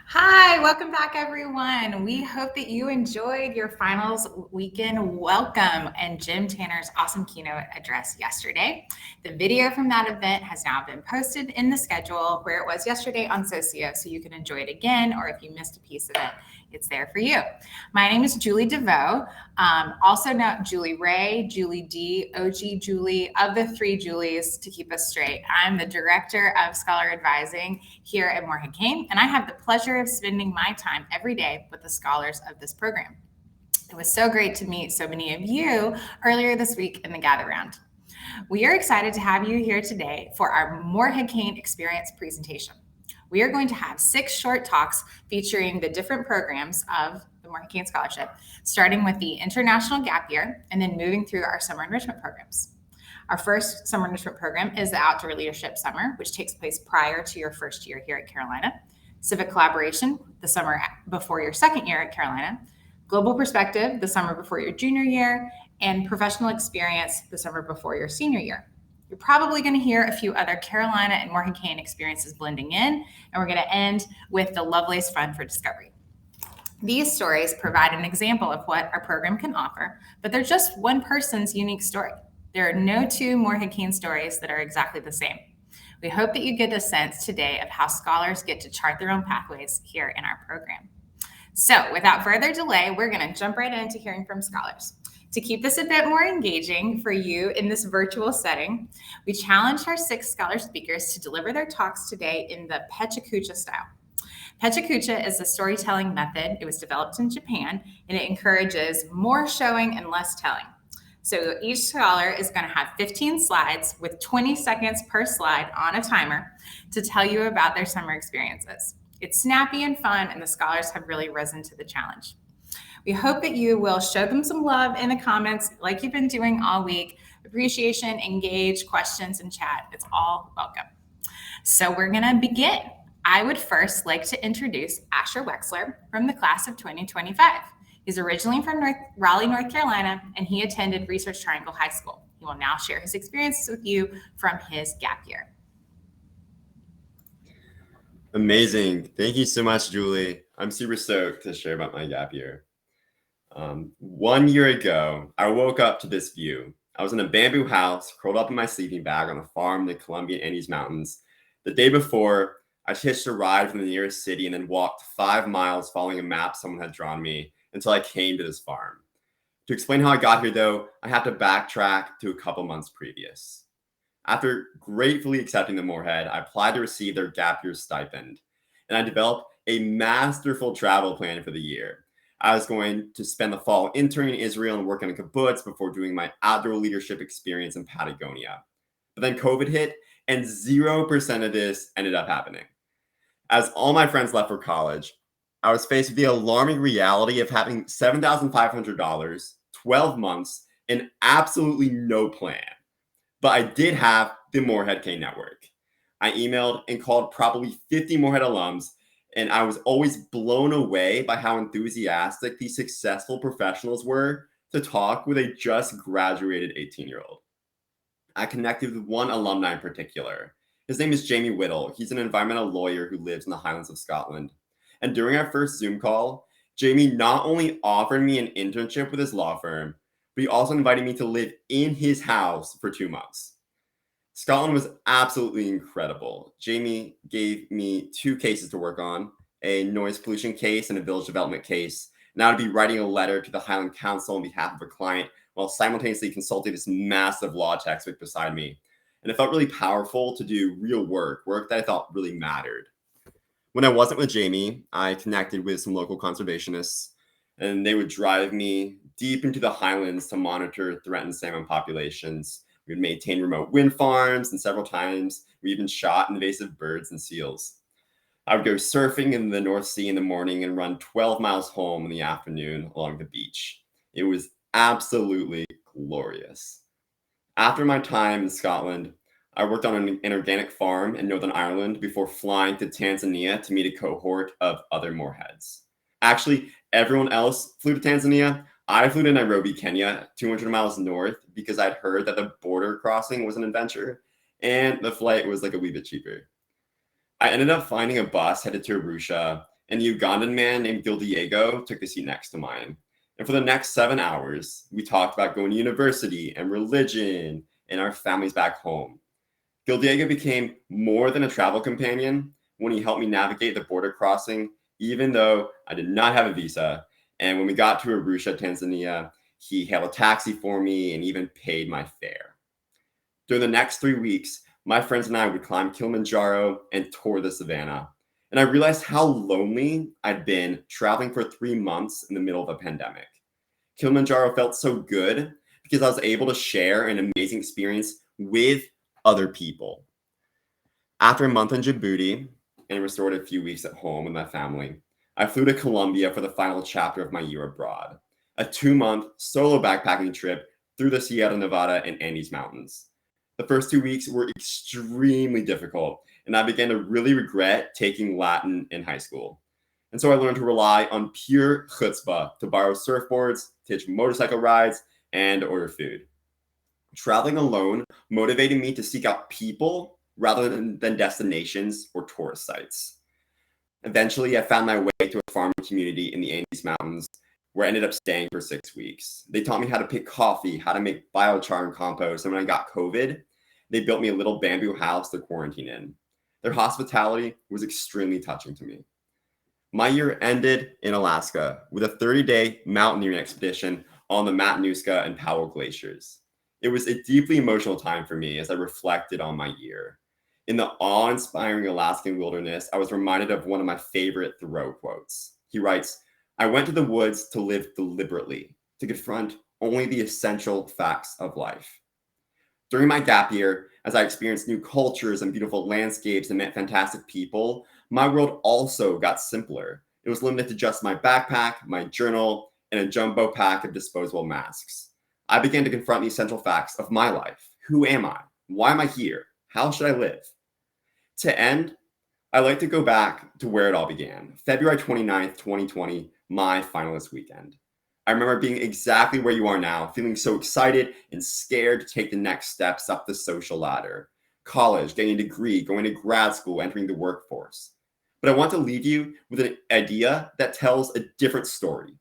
Hi, welcome back, everyone. We hope that you enjoyed your finals weekend welcome and Jim Tanner's awesome keynote address yesterday. The video from that event has now been posted in the schedule where it was yesterday on Socio, so you can enjoy it again, or if you missed a piece of it, it's there for you. My name is Julie DeVoe, also known Julie Ray, Julie D, OG Julie, of the three Julies to keep us straight. I'm the Director of Scholar Advising here at Morehead-Cain, and I have the pleasure of spending my time every day with the scholars of this program. It was so great to meet so many of you earlier this week in the Gather Round. We are excited to have you here today for our Morehead-Cain Experience presentation. We are going to have 6 short talks featuring the different programs of the Morehead-Cain Scholarship, starting with the International Gap Year and then moving through our summer enrichment programs. Our first summer enrichment program is the Outdoor Leadership Summer, which takes place prior to your first year here at Carolina. Civic Collaboration, the summer before your second year at Carolina. Global Perspective, the summer before your junior year. And Professional Experience, the summer before your senior year. You're probably going to hear a few other Carolina and Morehead-Cain experiences blending in, and we're going to end with the Lovelace Fund for Discovery. These stories provide an example of what our program can offer, but they're just one person's unique story. There are no two Morehead-Cain stories that are exactly the same. We hope that you get a sense today of how scholars get to chart their own pathways here in our program. So without further delay, we're going to jump right into hearing from scholars. To keep this a bit more engaging for you in this virtual setting, we challenged our 6 scholar speakers to deliver their talks today in the Pechakucha style. Pechakucha is a storytelling method. It was developed in Japan, and it encourages more showing and less telling. So each scholar is going to have 15 slides with 20 seconds per slide on a timer to tell you about their summer experiences. It's snappy and fun, and the scholars have really risen to the challenge. We hope that you will show them some love in the comments like you've been doing all week. Appreciation, engage, questions, and chat. It's all welcome. So we're going to begin. I would first like to introduce Asher Wexler from the class of 2025. He's originally from Raleigh, North Carolina, and he attended Research Triangle High School. He will now share his experiences with you from his gap year. Amazing. Thank you so much, Julie. I'm super stoked to share about my gap year. 1 year ago, I woke up to this view. I was in a bamboo house, curled up in my sleeping bag on a farm in the Colombian Andes Mountains. The day before, I hitched a ride from the nearest city and then walked 5 miles following a map someone had drawn me until I came to this farm. To explain how I got here, though, I have to backtrack to a couple months previous. After gratefully accepting the Morehead, I applied to receive their gap year stipend, and I developed a masterful travel plan for the year. I was going to spend the fall interning in Israel and working in a kibbutz before doing my outdoor leadership experience in Patagonia. But then COVID hit, and 0% of this ended up happening. As all my friends left for college, I was faced with the alarming reality of having $7,500, 12 months, and absolutely no plan. But I did have the Morehead-Cain Network. I emailed and called probably 50 Morehead alums, and I was always blown away by how enthusiastic these successful professionals were to talk with a just graduated 18-year-old. I connected with one alumni in particular. His name is Jamie Whittle. He's an environmental lawyer who lives in the Highlands of Scotland. And during our first Zoom call, Jamie not only offered me an internship with his law firm, but he also invited me to live in his house for 2 months. Scotland was absolutely incredible. Jamie gave me 2 cases to work on, a noise pollution case and a village development case. And I would be writing a letter to the Highland Council on behalf of a client while simultaneously consulting this massive law textbook beside me. And it felt really powerful to do real work that I thought really mattered. When I wasn't with Jamie, I connected with some local conservationists, and they would drive me deep into the highlands to monitor threatened salmon populations. We would maintain remote wind farms, and several times we even shot invasive birds and seals. I would go surfing in the North Sea in the morning and run 12 miles home in the afternoon along the beach. It was absolutely glorious. After my time in Scotland, I worked on an organic farm in Northern Ireland before flying to Tanzania to meet a cohort of other Moreheads. Actually, everyone else flew to Tanzania. I flew to Nairobi, Kenya, 200 miles north, because I'd heard that the border crossing was an adventure, and the flight was like a wee bit cheaper. I ended up finding a bus headed to Arusha, and a Ugandan man named Gil Diego took the seat next to mine. And for the next 7 hours, we talked about going to university and religion and our families back home. Gil Diego became more than a travel companion when he helped me navigate the border crossing, even though I did not have a visa. And when we got to Arusha, Tanzania, he hailed a taxi for me and even paid my fare. During the next 3 weeks, my friends and I would climb Kilimanjaro and tour the savannah. And I realized how lonely I'd been traveling for 3 months in the middle of a pandemic. Kilimanjaro felt so good because I was able to share an amazing experience with other people. After a month in Djibouti and a restored few weeks at home with my family, I flew to Colombia for the final chapter of my year abroad, a 2-month solo backpacking trip through the Sierra Nevada and Andes Mountains. The first 2 weeks were extremely difficult, and I began to really regret taking Latin in high school. And so I learned to rely on pure chutzpah to borrow surfboards, hitch motorcycle rides, and order food. Traveling alone motivated me to seek out people rather than destinations or tourist sites. Eventually, I found my way to a farming community in the Andes Mountains where I ended up staying for 6 weeks. They taught me how to pick coffee, how to make biochar and compost, and when I got COVID, they built me a little bamboo house to quarantine in. Their hospitality was extremely touching to me. My year ended in Alaska with a 30-day mountaineering expedition on the Matanuska and Powell glaciers. It was a deeply emotional time for me as I reflected on my year. In the awe-inspiring Alaskan wilderness, I was reminded of one of my favorite Thoreau quotes. He writes, "I went to the woods to live deliberately, to confront only the essential facts of life." During my gap year, as I experienced new cultures and beautiful landscapes and met fantastic people, my world also got simpler. It was limited to just my backpack, my journal, and a jumbo pack of disposable masks. I began to confront the essential facts of my life. Who am I? Why am I here? How should I live? To end, I like to go back to where it all began. February 29th, 2020, my finalist weekend. I remember being exactly where you are now, feeling so excited and scared to take the next steps up the social ladder. College, getting a degree, going to grad school, entering the workforce. But I want to leave you with an idea that tells a different story.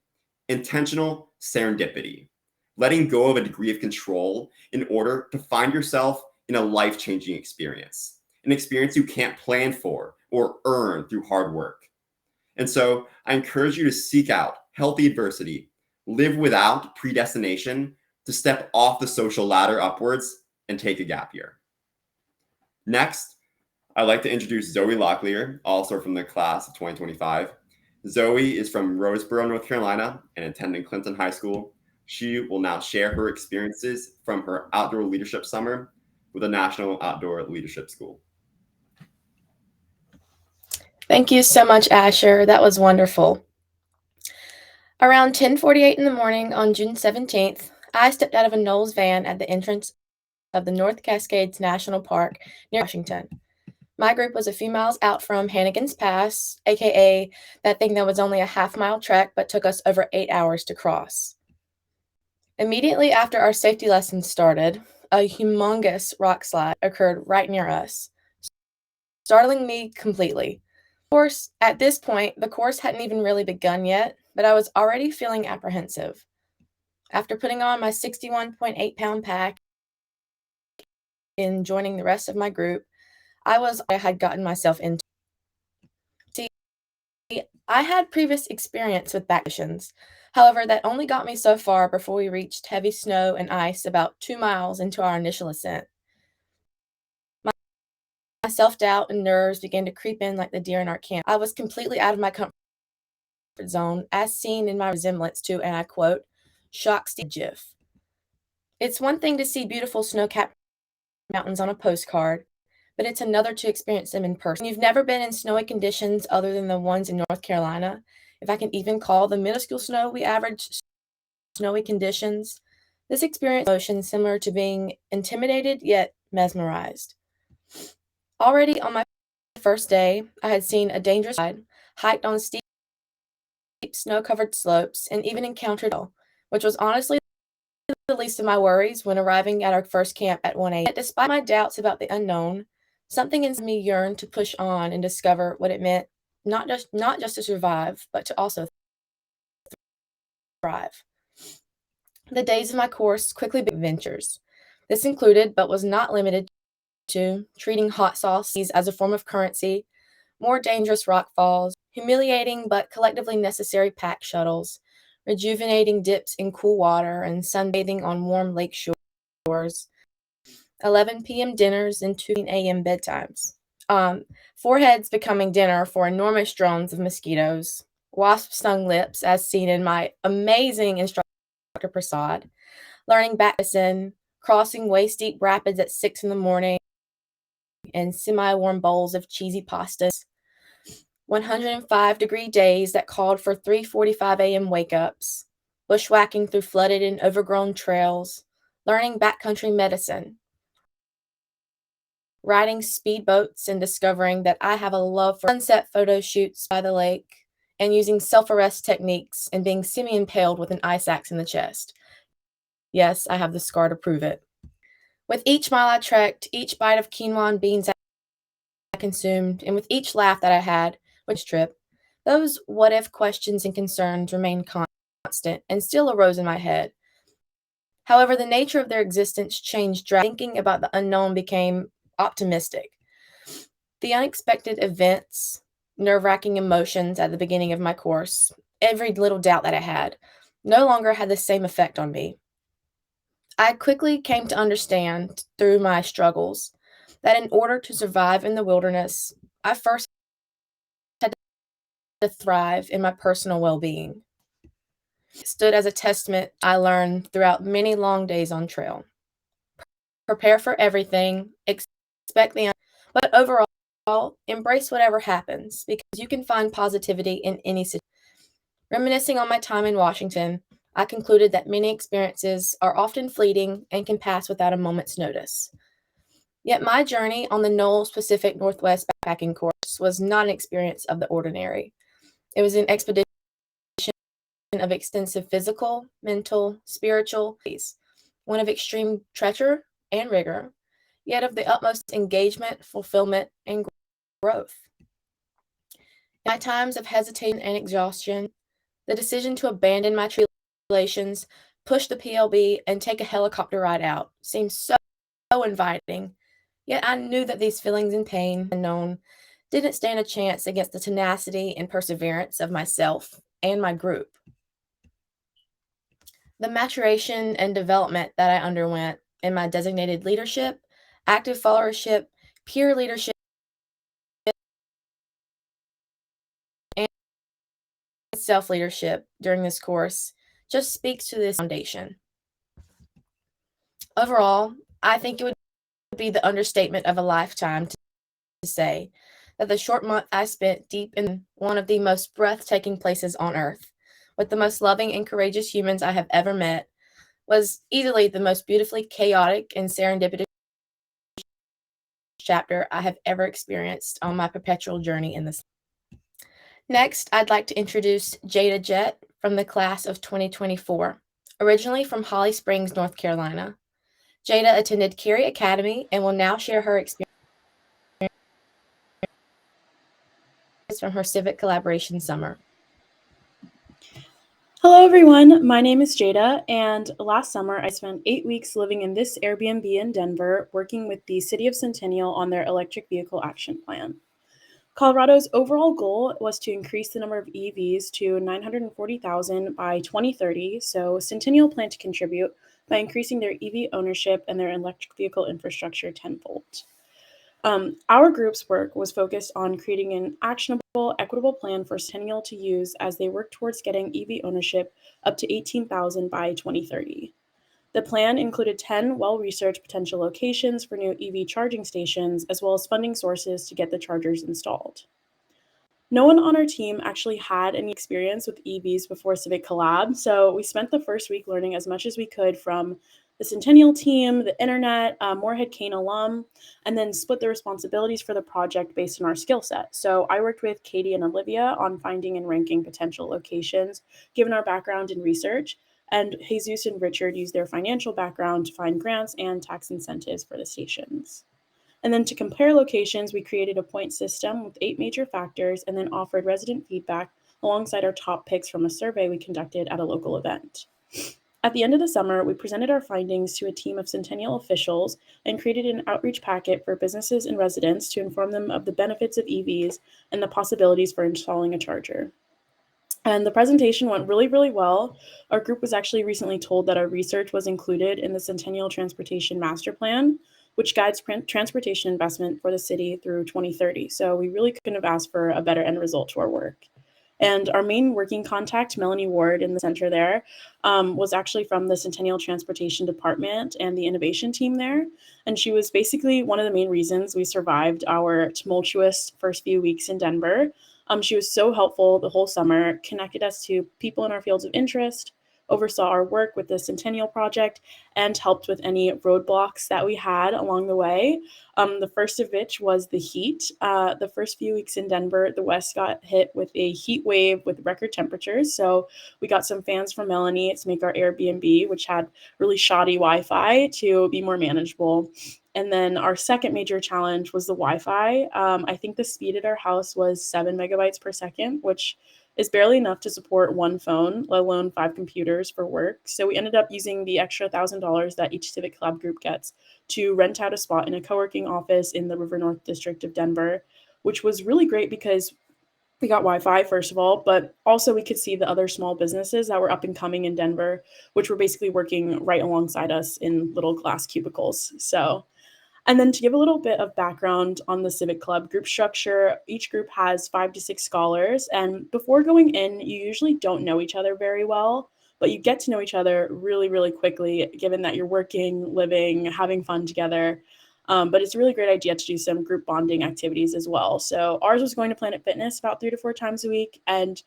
Intentional serendipity. Letting go of a degree of control in order to find yourself in a life-changing experience. An experience you can't plan for or earn through hard work. And so I encourage you to seek out healthy adversity, live without predestination, to step off the social ladder upwards and take a gap year. Next, I'd like to introduce Zoe Locklear, also from the class of 2025. Zoe is from Roseboro, North Carolina, and attending Clinton High School. She will now share her experiences from her outdoor leadership summer with the National Outdoor Leadership School. Thank you so much, Asher. That was wonderful. Around 10:48 in the morning on June 17th, I stepped out of a Knowles van at the entrance of the North Cascades National Park near Washington. My group was a few miles out from Hannigan's Pass, aka that thing that was only a half-mile trek but took us over 8 hours to cross. Immediately after our safety lessons started, a humongous rock slide occurred right near us, startling me completely. Of course, at this point, the course hadn't even really begun yet, but I was already feeling apprehensive. After putting on my 61.8-pound pack and joining the rest of my group, I had gotten myself into. See, I had previous experience with backcushions. However, that only got me so far before we reached heavy snow and ice about 2 miles into our initial ascent. My self-doubt and nerves began to creep in like the deer in our camp. I was completely out of my comfort zone, as seen in my resemblance to, and I quote, shock Steve GIF. It's one thing to see beautiful snow-capped mountains on a postcard, but it's another to experience them in person. You've never been in snowy conditions other than the ones in North Carolina, if I can even call the minuscule snow we average snowy conditions. This experience emotion similar to being intimidated yet mesmerized. Already on my first day, I had seen a dangerous ride, hiked on steep snow-covered slopes, and even encountered which was honestly the least of my worries when arriving at our first camp at 1 a.m. Yet despite my doubts about the unknown, something in me yearned to push on and discover what it meant not just to survive, but to also thrive. The days of my course quickly became adventures. This included, but was not limited to, treating hot sauce as a form of currency, more dangerous rock falls, humiliating but collectively necessary pack shuttles, rejuvenating dips in cool water, and sunbathing on warm lake shores, 11 p.m. dinners and 2 a.m. bedtimes. Foreheads becoming dinner for enormous drones of mosquitoes, wasp-stung lips as seen in my amazing instructor Prasad, learning Bacchus, crossing waist-deep rapids at 6 in the morning, and semi-warm bowls of cheesy pastas, 105-degree days that called for 3:45 a.m. wake-ups, bushwhacking through flooded and overgrown trails, learning backcountry medicine, riding speedboats and discovering that I have a love for sunset photo shoots by the lake, and using self-arrest techniques and being semi-impaled with an ice axe in the chest. Yes, I have the scar to prove it. With each mile I trekked, each bite of quinoa and beans I consumed, and with each laugh that I had, which trip, those what-if questions and concerns remained constant and still arose in my head. However, the nature of their existence changed drastically. Thinking about the unknown became optimistic. The unexpected events, nerve-wracking emotions at the beginning of my course, every little doubt that I had, no longer had the same effect on me. I quickly came to understand, through my struggles, that in order to survive in the wilderness, I first had to thrive in my personal well-being. It stood as a testament I learned throughout many long days on trail. Prepare for everything, expect the but overall, embrace whatever happens, because you can find positivity in any situation. Reminiscing on my time in Washington, I concluded that many experiences are often fleeting and can pass without a moment's notice. Yet my journey on the Knowles Pacific Northwest backpacking course was not an experience of the ordinary. It was an expedition of extensive physical, mental, spiritual, one of extreme treachery and rigor, yet of the utmost engagement, fulfillment, and growth. In my times of hesitation and exhaustion, the decision to abandon my tribulations, push the PLB, and take a helicopter ride out seemed so inviting. Yet I knew that these feelings and pain unknown didn't stand a chance against the tenacity and perseverance of myself and my group. The maturation and development that I underwent in my designated leadership, active followership, peer leadership, and self-leadership during this course just speaks to this foundation. Overall, I think it would be the understatement of a lifetime to say that the short month I spent deep in one of the most breathtaking places on earth, with the most loving and courageous humans I have ever met, was easily the most beautifully chaotic and serendipitous chapter I have ever experienced on my perpetual journey in this. Next, I'd like to introduce Jada Jett from the class of 2024, originally from Holly Springs, North Carolina. Jada attended Carey Academy and will now share her experience from her Civic collaboration summer. Hello everyone, my name is Jada, and last summer I spent 8 weeks living in this Airbnb in Denver, working with the City of Centennial on their electric vehicle action plan. Colorado's overall goal was to increase the number of EVs to 940,000 by 2030, so Centennial planned to contribute by increasing their EV ownership and their electric vehicle infrastructure tenfold. Our group's work was focused on creating an actionable, equitable plan for Centennial to use as they work towards getting EV ownership up to 18,000 by 2030. The plan included 10 well-researched potential locations for new EV charging stations, as well as funding sources to get the chargers installed. No one on our team actually had any experience with EVs before Civic Collab, so we spent the first week learning as much as we could from the Centennial team, the internet, Morehead-Cain alum, and then split the responsibilities for the project based on our skill set. So I worked with Katie and Olivia on finding and ranking potential locations, given our background in research, and Jesus and Richard used their financial background to find grants and tax incentives for the stations. And then to compare locations, we created a point system with 8 major factors and then offered resident feedback alongside our top picks from a survey we conducted at a local event. At the end of the summer, we presented our findings to a team of Centennial officials and created an outreach packet for businesses and residents to inform them of the benefits of EVs and the possibilities for installing a charger. And the presentation went really, really well. Our group was actually recently told that our research was included in the Centennial Transportation Master Plan, which guides transportation investment for the city through 2030. So we really couldn't have asked for a better end result to our work. And our main working contact, Melanie Ward in the center there, was actually from the Centennial Transportation Department and the innovation team there. And she was basically one of the main reasons we survived our tumultuous first few weeks in Denver. She was so helpful the whole summer, connected us to people in our fields of interest, oversaw our work with the Centennial Project, and helped with any roadblocks that we had along the way. The first of which was the heat. The first few weeks in Denver, the West got hit with a heat wave with record temperatures. So we got some fans from Melanie to make our Airbnb, which had really shoddy Wi-Fi, to be more manageable. And then our second major challenge was the Wi-Fi. I think the speed at our house was 7 megabytes per second, which is barely enough to support one phone, let alone 5 computers for work. So we ended up using the extra $1,000 that each Civic Club group gets to rent out a spot in a co-working office in the River North District of Denver, which was really great because we got Wi-Fi, first of all, but also we could see the other small businesses that were up and coming in Denver, which were basically working right alongside us in little glass cubicles. And then to give a little bit of background on the Civic Club group structure, each group has 5 to 6 scholars. And before going in, you usually don't know each other very well, but you get to know each other really, really quickly, given that you're working, living, having fun together. But it's a really great idea to do some group bonding activities as well. So ours was going to Planet Fitness about 3 to 4 times a week. And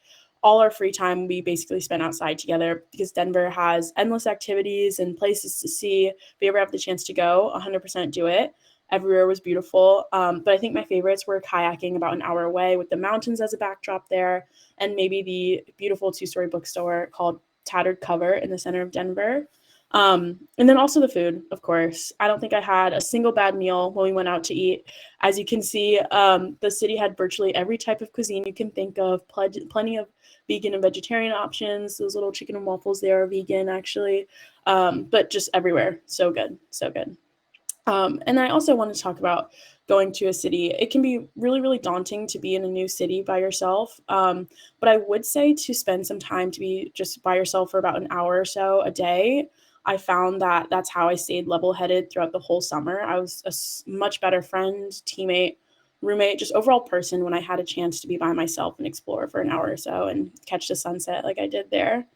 all our free time we basically spent outside together because Denver has endless activities and places to see. If you ever have the chance to go, 100% do it. Everywhere was beautiful. But I think my favorites were kayaking about an hour away with the mountains as a backdrop there, and maybe the beautiful 2-story bookstore called Tattered Cover in the center of Denver. And then also the food, of course. I don't think I had a single bad meal when we went out to eat. As you can see, the city had virtually every type of cuisine you can think of, plenty of vegan and vegetarian options. Those little chicken and waffles, they are vegan actually, but just everywhere. So good, so good. And I also want to talk about going to a city. It can be really, really daunting to be in a new city by yourself. But I would say to spend some time to be just by yourself for about an hour or so a day. I found that that's how I stayed level-headed throughout the whole summer. I was a much better friend, teammate, roommate, just overall person when I had a chance to be by myself and explore for an hour or so and catch the sunset like I did there.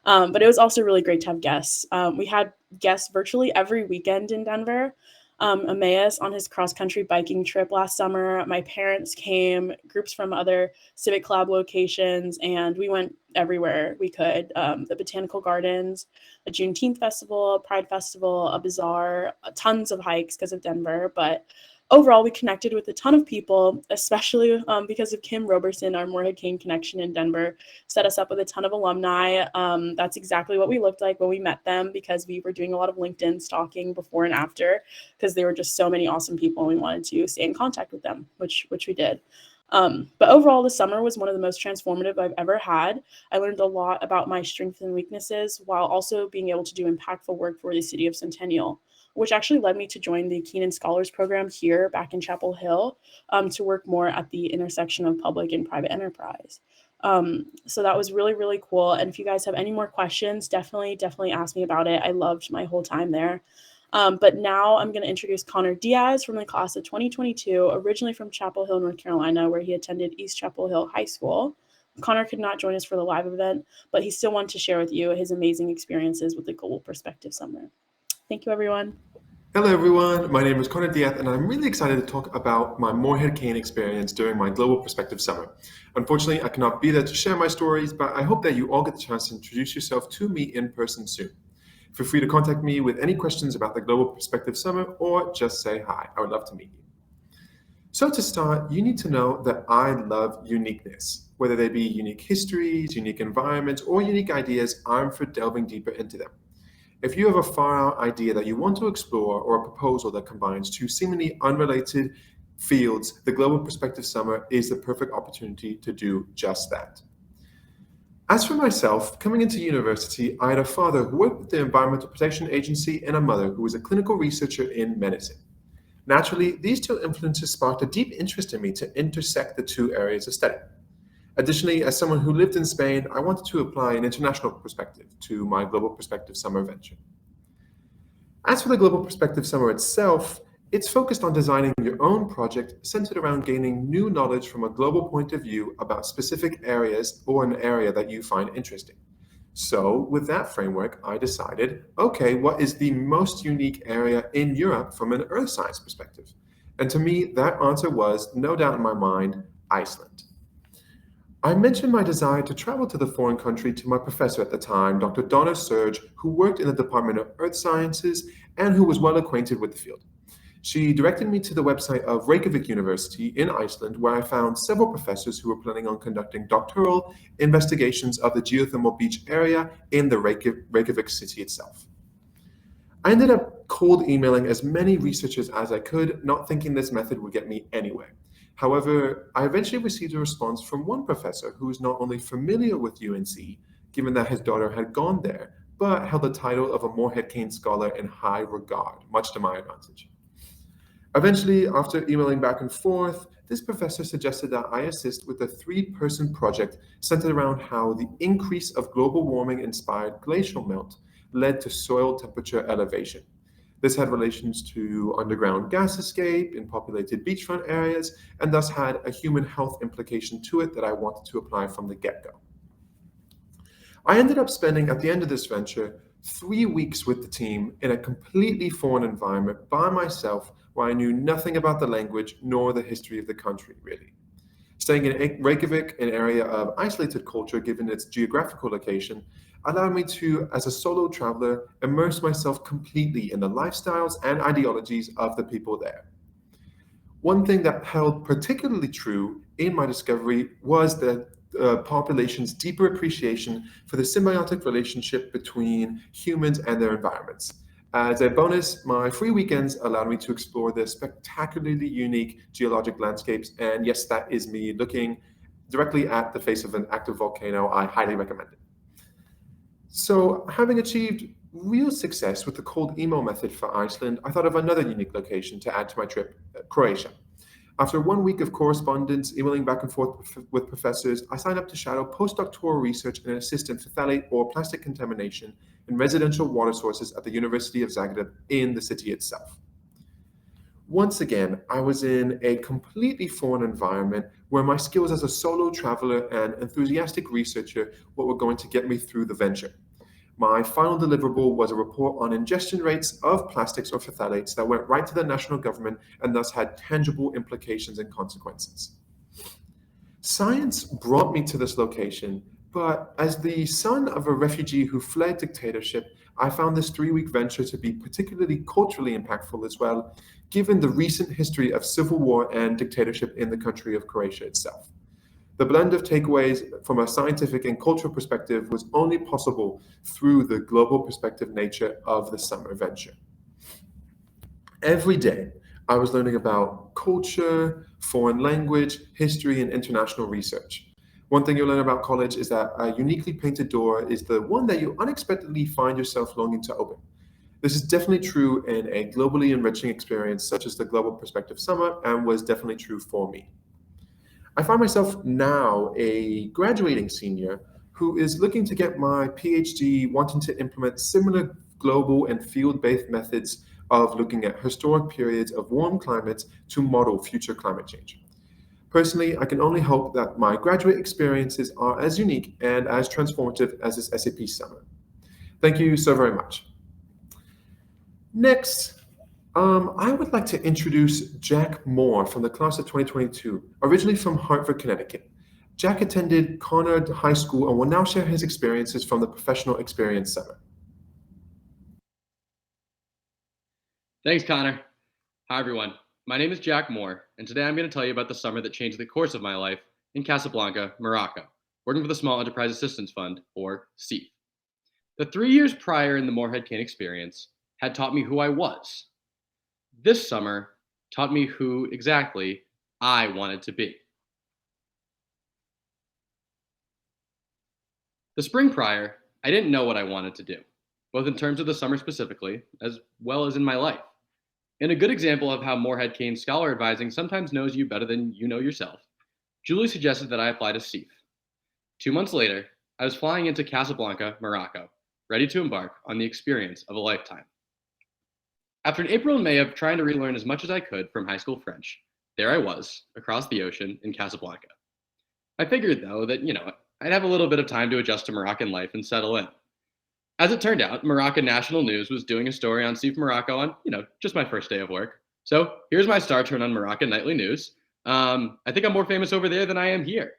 But it was also really great to have guests. We had guests virtually every weekend in Denver. Emmaus on his cross-country biking trip last summer. My parents came, groups from other Civic Club locations, and we went everywhere we could. The Botanical Gardens, a Juneteenth festival, a Pride festival, a bazaar, tons of hikes because of Denver. But overall, we connected with a ton of people, especially because of Kim Roberson, our Morehead-Cain connection in Denver, set us up with a ton of alumni. That's exactly what we looked like when we met them because we were doing a lot of LinkedIn stalking before and after because there were just so many awesome people and we wanted to stay in contact with them, which we did. But overall, the summer was one of the most transformative I've ever had. I learned a lot about my strengths and weaknesses while also being able to do impactful work for the city of Centennial, which actually led me to join the Keenan Scholars Program here back in Chapel Hill to work more at the intersection of public and private enterprise. So that was really, really cool. And if you guys have any more questions, definitely ask me about it. I loved my whole time there. But now I'm going to introduce Connor Diaz from the class of 2022, originally from Chapel Hill, North Carolina, where he attended East Chapel Hill High School. Connor could not join us for the live event, but he still wanted to share with you his amazing experiences with the Global Perspective Summer. Thank you, everyone. Hello, everyone. My name is Connor Diaz, and I'm really excited to talk about my Morehead-Cain experience during my Global Perspective Summer. Unfortunately, I cannot be there to share my stories, but I hope that you all get the chance to introduce yourself to me in person soon. Feel free to contact me with any questions about the Global Perspective Summer or just say hi. I would love to meet you. So to start, you need to know that I love uniqueness. Whether they be unique histories, unique environments, or unique ideas, I'm for delving deeper into them. If you have a far-out idea that you want to explore or a proposal that combines two seemingly unrelated fields, the Global Perspective Summer is the perfect opportunity to do just that. As for myself, coming into university, I had a father who worked with the Environmental Protection Agency and a mother who was a clinical researcher in medicine. Naturally, these two influences sparked a deep interest in me to intersect the two areas of study. Additionally, as someone who lived in Spain, I wanted to apply an international perspective to my Global Perspective Summer venture. As for the Global Perspective Summer itself, it's focused on designing your own project centered around gaining new knowledge from a global point of view about specific areas or an area that you find interesting. So with that framework, I decided, okay, what is the most unique area in Europe from an earth science perspective? And to me, that answer was, no doubt in my mind, Iceland. I mentioned my desire to travel to the foreign country to my professor at the time, Dr. Donna Surge, who worked in the Department of Earth Sciences and who was well acquainted with the field. She directed me to the website of Reykjavik University in Iceland, where I found several professors who were planning on conducting doctoral investigations of the geothermal beach area in the Reykjavik city itself. I ended up cold emailing as many researchers as I could, not thinking this method would get me anywhere. However, I eventually received a response from one professor who is not only familiar with UNC, given that his daughter had gone there, but held the title of a Morehead-Cain scholar in high regard, much to my advantage. Eventually, after emailing back and forth, this professor suggested that I assist with a 3-person project centered around how the increase of global warming-inspired glacial melt led to soil temperature elevation. This had relations to underground gas escape in populated beachfront areas, and thus had a human health implication to it that I wanted to apply from the get-go. I ended up spending, at the end of this venture, 3 weeks with the team in a completely foreign environment by myself, where I knew nothing about the language nor the history of the country, really. Staying in Reykjavik, an area of isolated culture given its geographical location, allowed me to, as a solo traveler, immerse myself completely in the lifestyles and ideologies of the people there. One thing that held particularly true in my discovery was the population's deeper appreciation for the symbiotic relationship between humans and their environments. As a bonus, my free weekends allowed me to explore the spectacularly unique geologic landscapes, and yes, that is me looking directly at the face of an active volcano. I highly recommend it. So, having achieved real success with the cold email method for Iceland, I thought of another unique location to add to my trip, Croatia. After 1 week of correspondence, emailing back and forth with professors, I signed up to shadow postdoctoral research and assist in phthalate or plastic contamination in residential water sources at the University of Zagreb in the city itself. Once again, I was in a completely foreign environment where my skills as a solo traveler and enthusiastic researcher were going to get me through the venture. My final deliverable was a report on ingestion rates of plastics or phthalates that went right to the national government and thus had tangible implications and consequences. Science brought me to this location, but as the son of a refugee who fled dictatorship, I found this 3-week venture to be particularly culturally impactful as well, given the recent history of civil war and dictatorship in the country of Croatia itself. The blend of takeaways from a scientific and cultural perspective was only possible through the global perspective nature of the summer venture. Every day, I was learning about culture, foreign language, history, and international research. One thing you'll learn about college is that a uniquely painted door is the one that you unexpectedly find yourself longing to open. This is definitely true in a globally enriching experience such as the Global Perspective Summer, and was definitely true for me. I find myself now a graduating senior who is looking to get my PhD, wanting to implement similar global and field-based methods of looking at historic periods of warm climates to model future climate change. Personally, I can only hope that my graduate experiences are as unique and as transformative as this SAP summer. Thank you so very much. Next, I would like to introduce Jack Moore from the class of 2022, originally from Hartford, Connecticut. Jack attended Conard High School and will now share his experiences from the Professional Experience Center. Thanks, Connor. Hi, everyone. My name is Jack Moore, and today I'm going to tell you about the summer that changed the course of my life in Casablanca, Morocco, working for the Small Enterprise Assistance Fund, or SEAF. The 3 years prior in the Morehead-Cain Experience had taught me who I was. This summer taught me who exactly I wanted to be. The spring prior, I didn't know what I wanted to do, both in terms of the summer specifically, as well as in my life. In a good example of how Morehead-Cain scholar advising sometimes knows you better than you know yourself, Julie suggested that I apply to Civic. 2 months later, I was flying into Casablanca, Morocco, ready to embark on the experience of a lifetime. After an April and May of trying to relearn as much as I could from high school French, there I was, across the ocean in Casablanca. I figured, though, that, I'd have a little bit of time to adjust to Moroccan life and settle in. As it turned out, Moroccan National News was doing a story on Civic Morocco on, just my first day of work. So here's my star turn on Moroccan Nightly News. I think I'm more famous over there than I am here.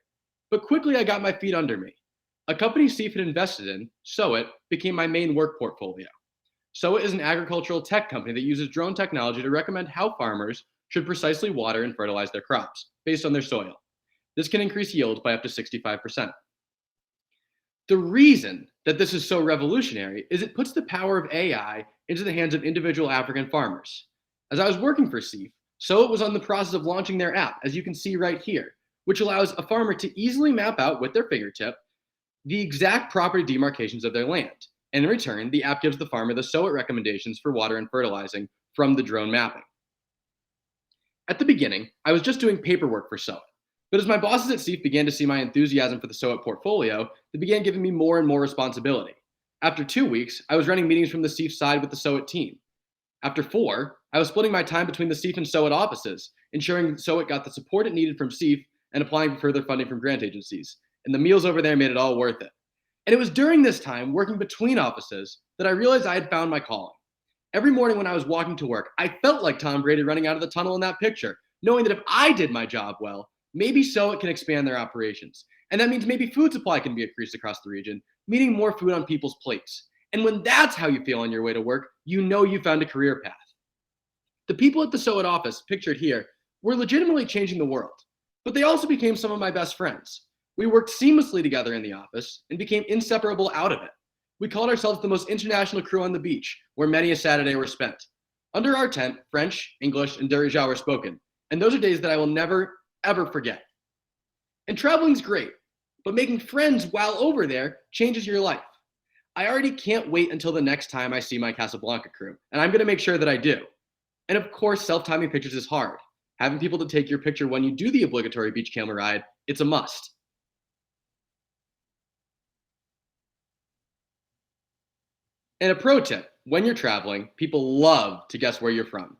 But quickly I got my feet under me. A company Civic had invested in, Sowit, became my main work portfolio. Sowit is an agricultural tech company that uses drone technology to recommend how farmers should precisely water and fertilize their crops based on their soil. This can increase yield by up to 65%. The reason that this is so revolutionary is it puts the power of AI into the hands of individual African farmers. As I was working for Civic, Sowit was on the process of launching their app, as you can see right here, which allows a farmer to easily map out with their fingertip the exact property demarcations of their land. And in return, the app gives the farmer the Sowit recommendations for water and fertilizing from the drone mapping. At the beginning, I was just doing paperwork for Sowit. But as my bosses at Civic began to see my enthusiasm for the Sowit portfolio, they began giving me more and more responsibility. After 2 weeks, I was running meetings from the Civic side with the Sowit team. After 4, I was splitting my time between the Civic and Sowit offices, ensuring that Sowit got the support it needed from Civic and applying for further funding from grant agencies. And the meals over there made it all worth it. And it was during this time, working between offices, that I realized I had found my calling. Every morning when I was walking to work, I felt like Tom Brady running out of the tunnel in that picture, knowing that if I did my job well, maybe Sowit can expand their operations. And that means maybe food supply can be increased across the region, meaning more food on people's plates. And when that's how you feel on your way to work, you know you found a career path. The people at the Sowit office, pictured here, were legitimately changing the world. But they also became some of my best friends. We worked seamlessly together in the office and became inseparable out of it. We called ourselves the most international crew on the beach, where many a Saturday were spent. Under our tent, French, English, and Darija were spoken. And those are days that I will never, ever forget. And traveling's great, but making friends while over there changes your life. I already can't wait until the next time I see my Casablanca crew, and I'm gonna make sure that I do. And of course, self-timing pictures is hard. Having people to take your picture when you do the obligatory beach camel ride, it's a must. And a pro tip, when you're traveling, people love to guess where you're from.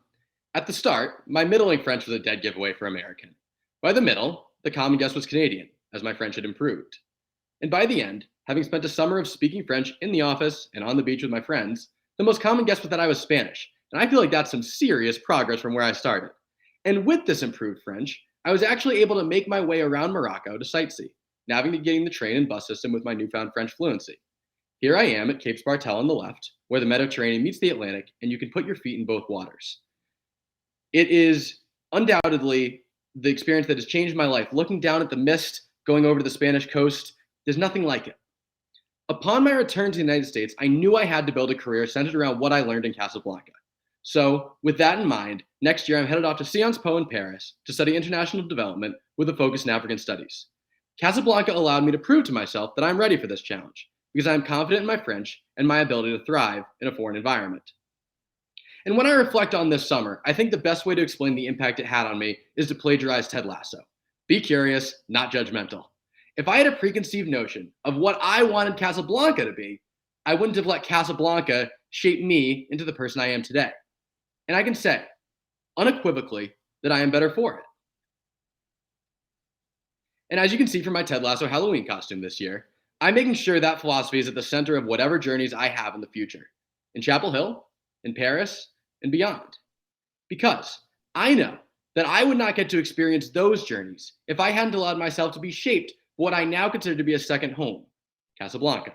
At the start, my middling French was a dead giveaway for American. By the middle, the common guess was Canadian, as my French had improved. And by the end, having spent a summer of speaking French in the office and on the beach with my friends, the most common guess was that I was Spanish. And I feel like that's some serious progress from where I started. And with this improved French, I was actually able to make my way around Morocco to sightsee, navigating the train and bus system with my newfound French fluency. Here I am at Cape Spartel on the left, where the Mediterranean meets the Atlantic, and you can put your feet in both waters. It is undoubtedly the experience that has changed my life. Looking down at the mist, going over to the Spanish coast, there's nothing like it. Upon my return to the United States, I knew I had to build a career centered around what I learned in Casablanca. So, with that in mind, next year I'm headed off to Sciences Po in Paris to study international development with a focus in African studies. Casablanca allowed me to prove to myself that I'm ready for this challenge, because I am confident in my French and my ability to thrive in a foreign environment. And when I reflect on this summer, I think the best way to explain the impact it had on me is to plagiarize Ted Lasso. Be curious, not judgmental. If I had a preconceived notion of what I wanted Casablanca to be, I wouldn't have let Casablanca shape me into the person I am today. And I can say, unequivocally, that I am better for it. And as you can see from my Ted Lasso Halloween costume this year, I'm making sure that philosophy is at the center of whatever journeys I have in the future, in Chapel Hill, in Paris, and beyond. Because I know that I would not get to experience those journeys if I hadn't allowed myself to be shaped by what I now consider to be a second home, Casablanca.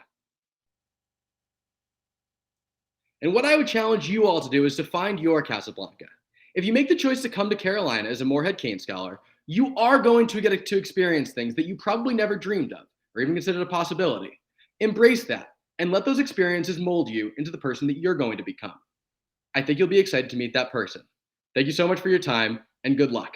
And what I would challenge you all to do is to find your Casablanca. If you make the choice to come to Carolina as a Morehead-Cain scholar, you are going to get to experience things that you probably never dreamed of, or even considered a possibility. Embrace that and let those experiences mold you into the person that you're going to become. I think you'll be excited to meet that person. Thank you so much for your time, and good luck.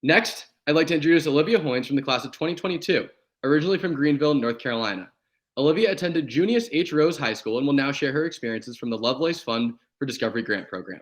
Next, I'd like to introduce Olivia Hoynes from the class of 2022, originally from Greenville, North Carolina. Olivia attended Junius H. Rose High School and will now share her experiences from the Lovelace Fund for Discovery Grant Program.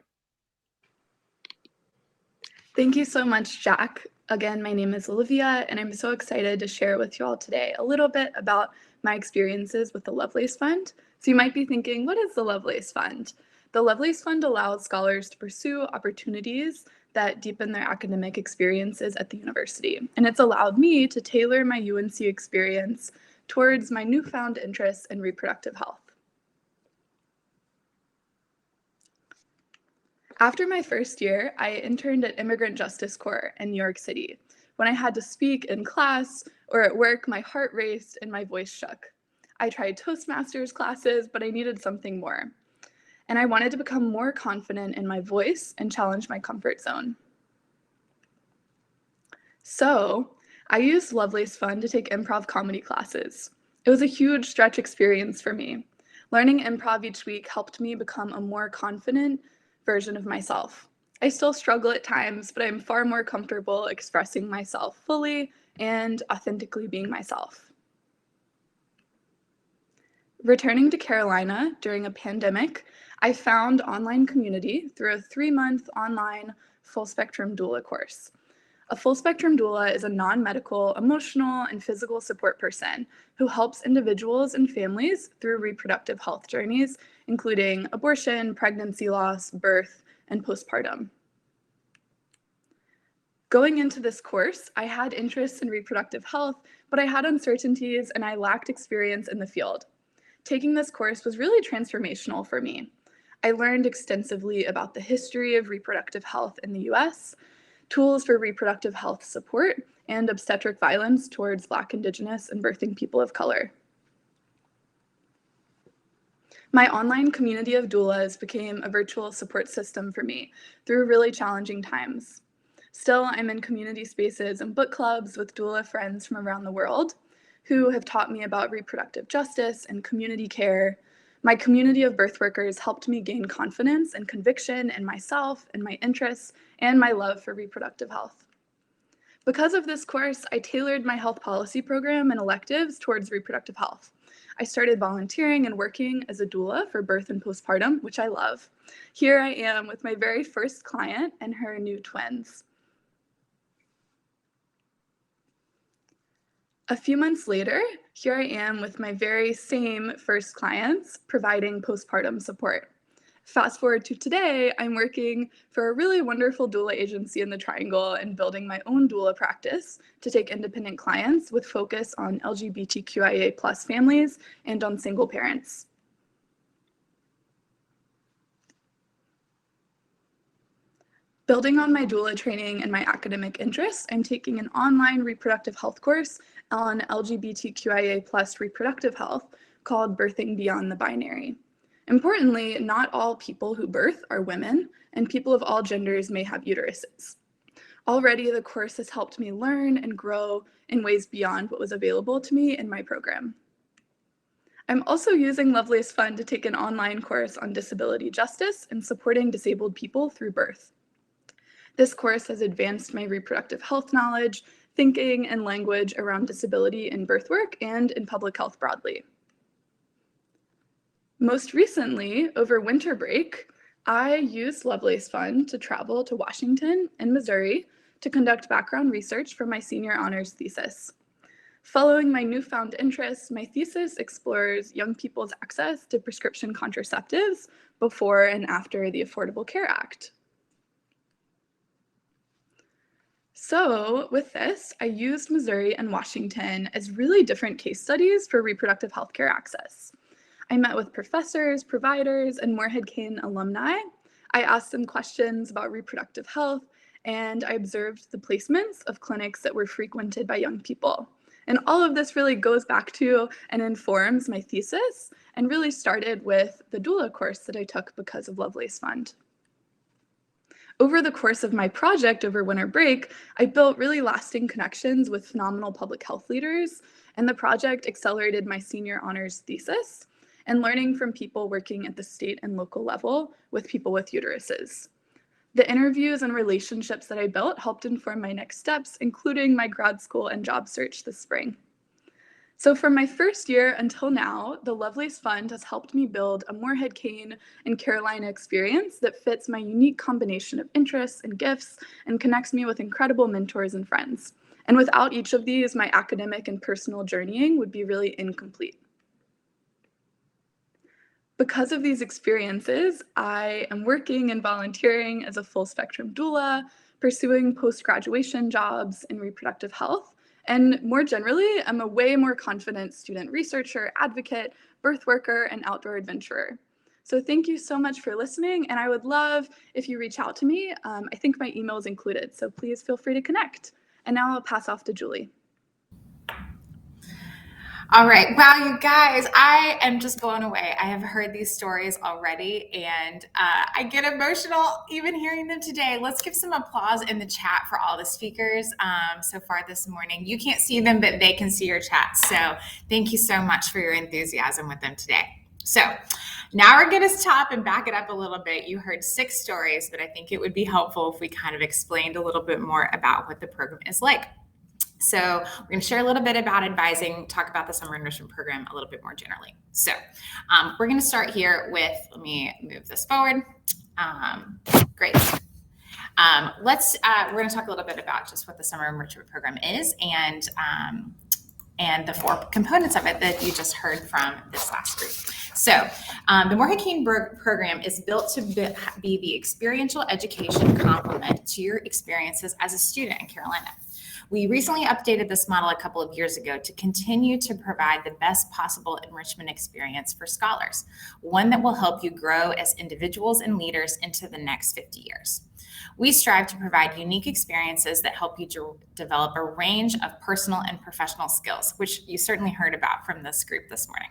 Thank you so much, Jack. Again, my name is Olivia, and I'm so excited to share with you all today a little bit about my experiences with the Lovelace Fund. So you might be thinking, what is the Lovelace Fund? The Lovelace Fund allows scholars to pursue opportunities that deepen their academic experiences at the university. And it's allowed me to tailor my UNC experience towards my newfound interest in reproductive health. After my first year, I interned at Immigrant Justice Corps in New York City. When I had to speak in class or at work, my heart raced and my voice shook. I tried Toastmasters classes, but I needed something more. And I wanted to become more confident in my voice and challenge my comfort zone. So I used Lovelace Fund to take improv comedy classes. It was a huge stretch experience for me. Learning improv each week helped me become a more confident version of myself. I still struggle at times, but I'm far more comfortable expressing myself fully and authentically being myself. Returning to Carolina during a pandemic, I found online community through a 3-month online full-spectrum doula course. A full-spectrum doula is a non-medical, emotional, and physical support person who helps individuals and families through reproductive health journeys, including abortion, pregnancy loss, birth, and postpartum. Going into this course, I had interests in reproductive health, but I had uncertainties and I lacked experience in the field. Taking this course was really transformational for me. I learned extensively about the history of reproductive health in the US, tools for reproductive health support, and obstetric violence towards Black, Indigenous, and birthing people of color. My online community of doulas became a virtual support system for me through really challenging times. Still, I'm in community spaces and book clubs with doula friends from around the world who have taught me about reproductive justice and community care. My community of birth workers helped me gain confidence and conviction in myself and my interests and my love for reproductive health. Because of this course, I tailored my health policy program and electives towards reproductive health. I started volunteering and working as a doula for birth and postpartum, which I love. Here I am with my very first client and her new twins. A few months later, here I am with my very same first clients providing postpartum support. Fast forward to today, I'm working for a really wonderful doula agency in the Triangle and building my own doula practice to take independent clients with focus on LGBTQIA+ families and on single parents. Building on my doula training and my academic interests, I'm taking an online reproductive health course on LGBTQIA+ reproductive health called Birthing Beyond the Binary. Importantly, not all people who birth are women, and people of all genders may have uteruses. Already, the course has helped me learn and grow in ways beyond what was available to me in my program. I'm also using Lovelace Fund to take an online course on disability justice and supporting disabled people through birth. This course has advanced my reproductive health knowledge, thinking, and language around disability in birth work and in public health broadly. Most recently, over winter break, I used Lovelace Fund to travel to Washington and Missouri to conduct background research for my senior honors thesis. Following my newfound interest, my thesis explores young people's access to prescription contraceptives before and after the Affordable Care Act. So with this, I used Missouri and Washington as really different case studies for reproductive healthcare access. I met with professors, providers, and Morehead-Cain alumni. I asked them questions about reproductive health, and I observed the placements of clinics that were frequented by young people. And all of this really goes back to and informs my thesis, and really started with the doula course that I took because of Lovelace Fund. Over the course of my project over winter break, I built really lasting connections with phenomenal public health leaders, and the project accelerated my senior honors thesis and learning from people working at the state and local level with people with uteruses. The interviews and relationships that I built helped inform my next steps, including my grad school and job search this spring. So from my first year until now, the Lovelace Fund has helped me build a Morehead-Cain and Carolina experience that fits my unique combination of interests and gifts and connects me with incredible mentors and friends. And without each of these, my academic and personal journeying would be really incomplete. Because of these experiences, I am working and volunteering as a full spectrum doula, pursuing post-graduation jobs in reproductive health, and more generally, I'm a way more confident student researcher, advocate, birth worker, and outdoor adventurer. So thank you so much for listening, and I would love if you reach out to me. I think my email is included, so please feel free to connect. And now I'll pass off to Julie. All right. Wow, you guys, I am just blown away. I have heard these stories already, and I get emotional even hearing them today. Let's give some applause in the chat for all the speakers so far this morning. You can't see them, but they can see your chats. So thank you so much for your enthusiasm with them today. So now we're going to stop and back it up a little bit. You heard 6 stories, but I think it would be helpful if we kind of explained a little bit more about what the program is like. So we're going to share a little bit about advising, talk about the summer enrichment program a little bit more generally. So we're going to start here with, let me move this forward. Great. We're going to talk a little bit about just what the summer enrichment program is and the 4 components of it that you just heard from this last group. So the Morehead-Cain program is built to be the experiential education complement to your experiences as a student in Carolina. We recently updated this model a couple of years ago to continue to provide the best possible enrichment experience for scholars, one that will help you grow as individuals and leaders into the next 50 years. We strive to provide unique experiences that help you develop a range of personal and professional skills, which you certainly heard about from this group this morning.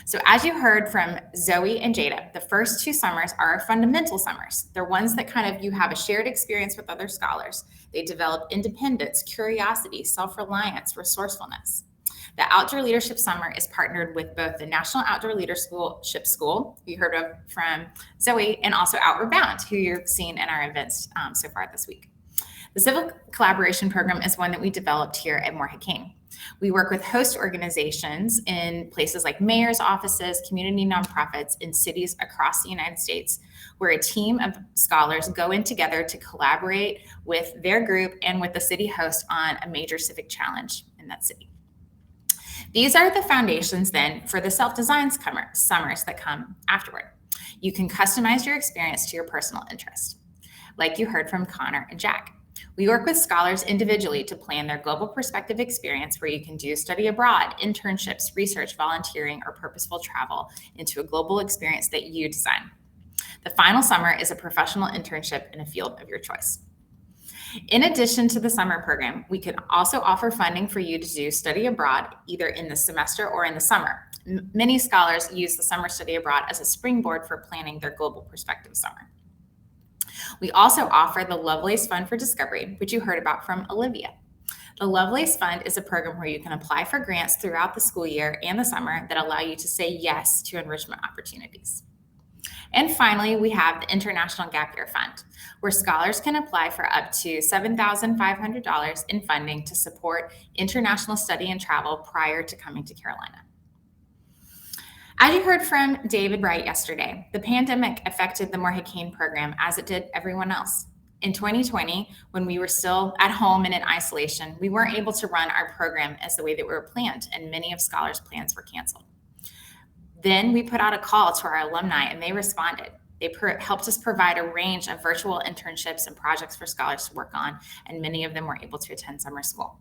So as you heard from Zoe and Jada, the first 2 summers are our fundamental summers. They're ones that kind of you have a shared experience with other scholars. They develop independence, curiosity, self-reliance, resourcefulness. The Outdoor Leadership Summer is partnered with both the National Outdoor Leadership School, you heard of from Zoe, and also Outward Bound, who you've seen in our events so far this week. The Civic Collaboration Program is one that we developed here at Morehead-Cain. We work with host organizations in places like mayor's offices, community nonprofits in cities across the United States, where a team of scholars go in together to collaborate with their group and with the city host on a major civic challenge in that city. These are the foundations then for the self-design summers that come afterward. You can customize your experience to your personal interest, like you heard from Connor and Jack. We work with scholars individually to plan their global perspective experience where you can do study abroad, internships, research, volunteering, or purposeful travel into a global experience that you design. The final summer is a professional internship in a field of your choice. In addition to the summer program, we can also offer funding for you to do study abroad, either in the semester or in the summer. Many scholars use the summer study abroad as a springboard for planning their global perspective summer. We also offer the Lovelace Fund for Discovery, which you heard about from Olivia. The Lovelace Fund is a program where you can apply for grants throughout the school year and the summer that allow you to say yes to enrichment opportunities. And finally, we have the International Gap Year Fund, where scholars can apply for up to $7,500 in funding to support international study and travel prior to coming to Carolina. As you heard from David Wright yesterday, the pandemic affected the Morehead-Cain program as it did everyone else. In 2020, when we were still at home and in isolation, we weren't able to run our program as the way that we were planned, and many of scholars' plans were canceled. Then we put out a call to our alumni, and they responded. They helped us provide a range of virtual internships and projects for scholars to work on, and many of them were able to attend summer school.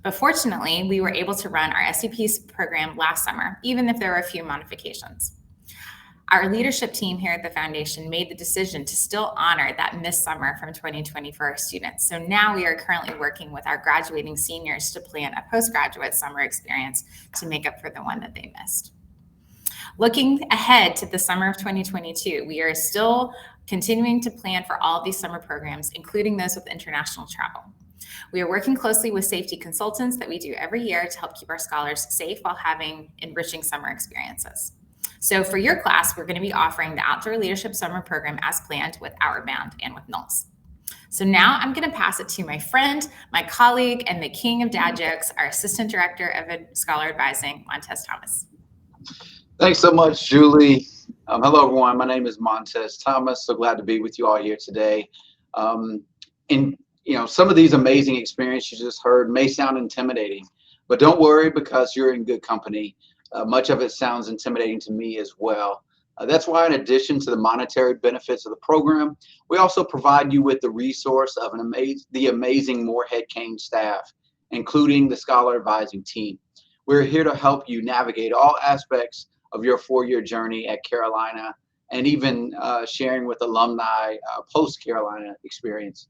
But fortunately, we were able to run our SCP program last summer, even if there were a few modifications. Our leadership team here at the foundation made the decision to still honor that missed summer from 2020 for our students. So now we are currently working with our graduating seniors to plan a postgraduate summer experience to make up for the one that they missed. Looking ahead to the summer of 2022, we are still continuing to plan for all of these summer programs, including those with international travel. We are working closely with safety consultants that we do every year to help keep our scholars safe while having enriching summer experiences. So for your class, we're going to be offering the Outdoor Leadership Summer Program as planned with Outward Bound and with Knowles. So now I'm going to pass it to my friend, my colleague, and the king of dad jokes, our Assistant Director of Scholar Advising, Montez Thomas. Thanks so much, Julie. Hello, everyone. My name is Montez Thomas. So glad to be with you all here today. Some of these amazing experiences you just heard may sound intimidating, but don't worry because you're in good company. Much of it sounds intimidating to me as well. That's why, in addition to the monetary benefits of the program, we also provide you with the resource of the amazing Morehead-Cain staff, including the Scholar Advising team. We're here to help you navigate all aspects of your four-year journey at Carolina and even sharing with alumni post-Carolina experience.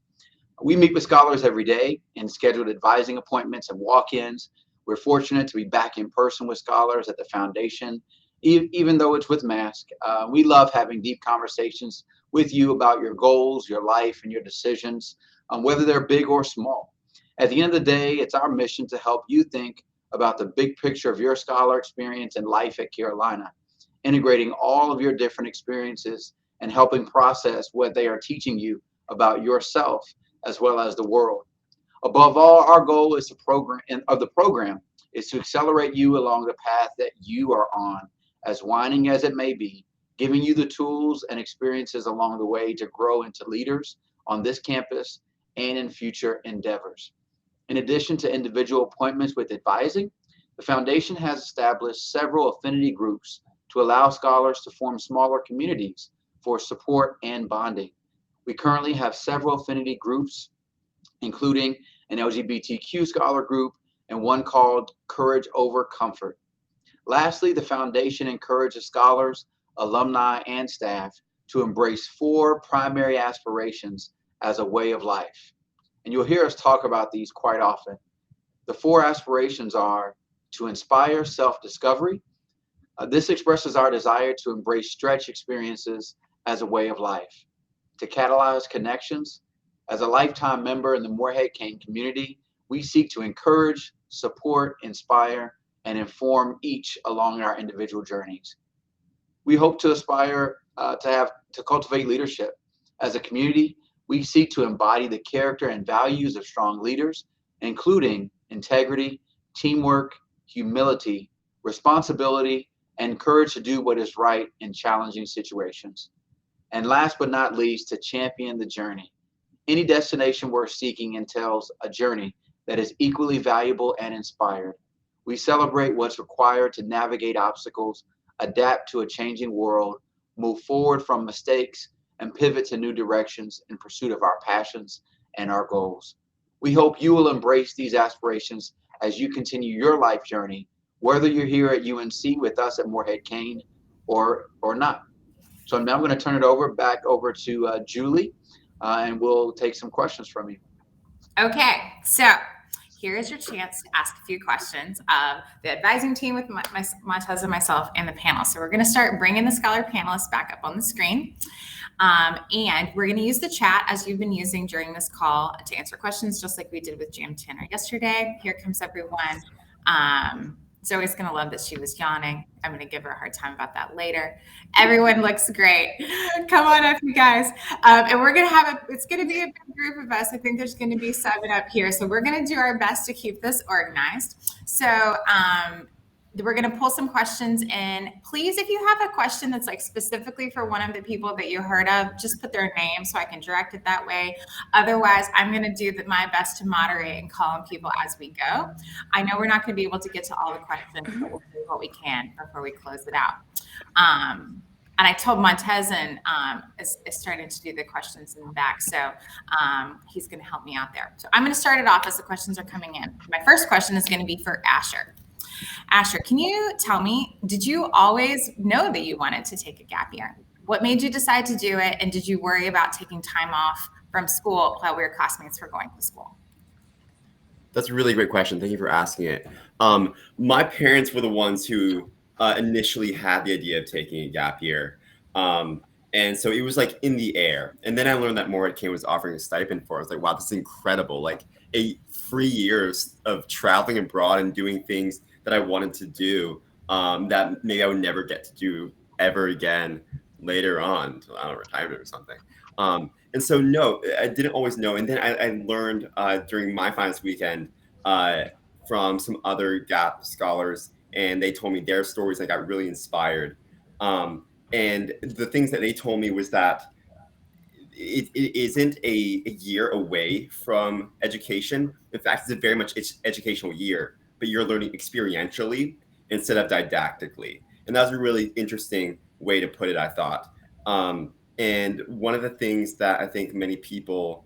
We meet with scholars every day in scheduled advising appointments and walk-ins. We're fortunate to be back in person with scholars at the foundation, even though it's with mask. We love having deep conversations with you about your goals, your life, and your decisions, whether they're big or small. At the end of the day, it's our mission to help you think about the big picture of your scholar experience and life at Carolina, integrating all of your different experiences and helping process what they are teaching you about yourself as well as the world. Above all, our goal is the program is to accelerate you along the path that you are on, as winding as it may be, giving you the tools and experiences along the way to grow into leaders on this campus and in future endeavors. In addition to individual appointments with advising, the foundation has established several affinity groups to allow scholars to form smaller communities for support and bonding. We currently have several affinity groups, including an LGBTQ scholar group and one called Courage Over Comfort. Lastly, the foundation encourages scholars, alumni, and staff to embrace 4 primary aspirations as a way of life. And you'll hear us talk about these quite often. The 4 aspirations are to inspire self-discovery. This expresses our desire to embrace stretch experiences as a way of life. To catalyze connections. As a lifetime member in the Morehead-Cain community, we seek to encourage, support, inspire, and inform each along our individual journeys. We hope to aspire to cultivate leadership. As a community, we seek to embody the character and values of strong leaders, including integrity, teamwork, humility, responsibility, and courage to do what is right in challenging situations. And last but not least, to champion the journey. Any destination worth seeking entails a journey that is equally valuable and inspired. We celebrate what's required to navigate obstacles, adapt to a changing world, move forward from mistakes, and pivot to new directions in pursuit of our passions and our goals. We hope you will embrace these aspirations as you continue your life journey, whether you're here at UNC with us at Morehead-Cain or not. So now I'm going to turn it back over to Julie, and we'll take some questions from you. Okay, so here is your chance to ask a few questions of the advising team with Montez and myself and the panel. So we're going to start bringing the scholar panelists back up on the screen. And we're going to use the chat as you've been using during this call to answer questions, just like we did with Jim Tanner yesterday. Here comes everyone. Zoe's going to love that she was yawning. I'm going to give her a hard time about that later. Everyone looks great. Come on up, you guys. And we're going to it's going to be a big group of us. I think there's going to be 7 up here. So we're going to do our best to keep this organized. So we're going to pull some questions in. Please, if you have a question that's like specifically for one of the people that you heard of, just put their name so I can direct it that way. Otherwise, I'm going to do my best to moderate and call on people as we go. I know we're not going to be able to get to all the questions, but we'll do what we can before we close it out. And I told Montez is starting to do the questions in the back. So he's going to help me out there. So I'm going to start it off as the questions are coming in. My first question is going to be for Asher. Asher, can you tell me, did you always know that you wanted to take a gap year? What made you decide to do it? And did you worry about taking time off from school while your classmates were going to school? That's a really great question. Thank you for asking it. My parents were the ones who initially had the idea of taking a gap year. And so it was like in the air. And then I learned that Morehead-Cain was offering a stipend for it. I was like, wow, this is incredible. Like a 3 years of traveling abroad and doing things that I wanted to do that maybe I would never get to do ever again later on, until I don't know, retirement or something. And so, no, I didn't always know. And then I learned during my finals weekend from some other GAP scholars, and they told me their stories. I got really inspired. And the things that they told me was that it isn't a year away from education. In fact, it's a very much educational year, but you're learning experientially instead of didactically. And that was a really interesting way to put it, I thought. And one of the things that I think many people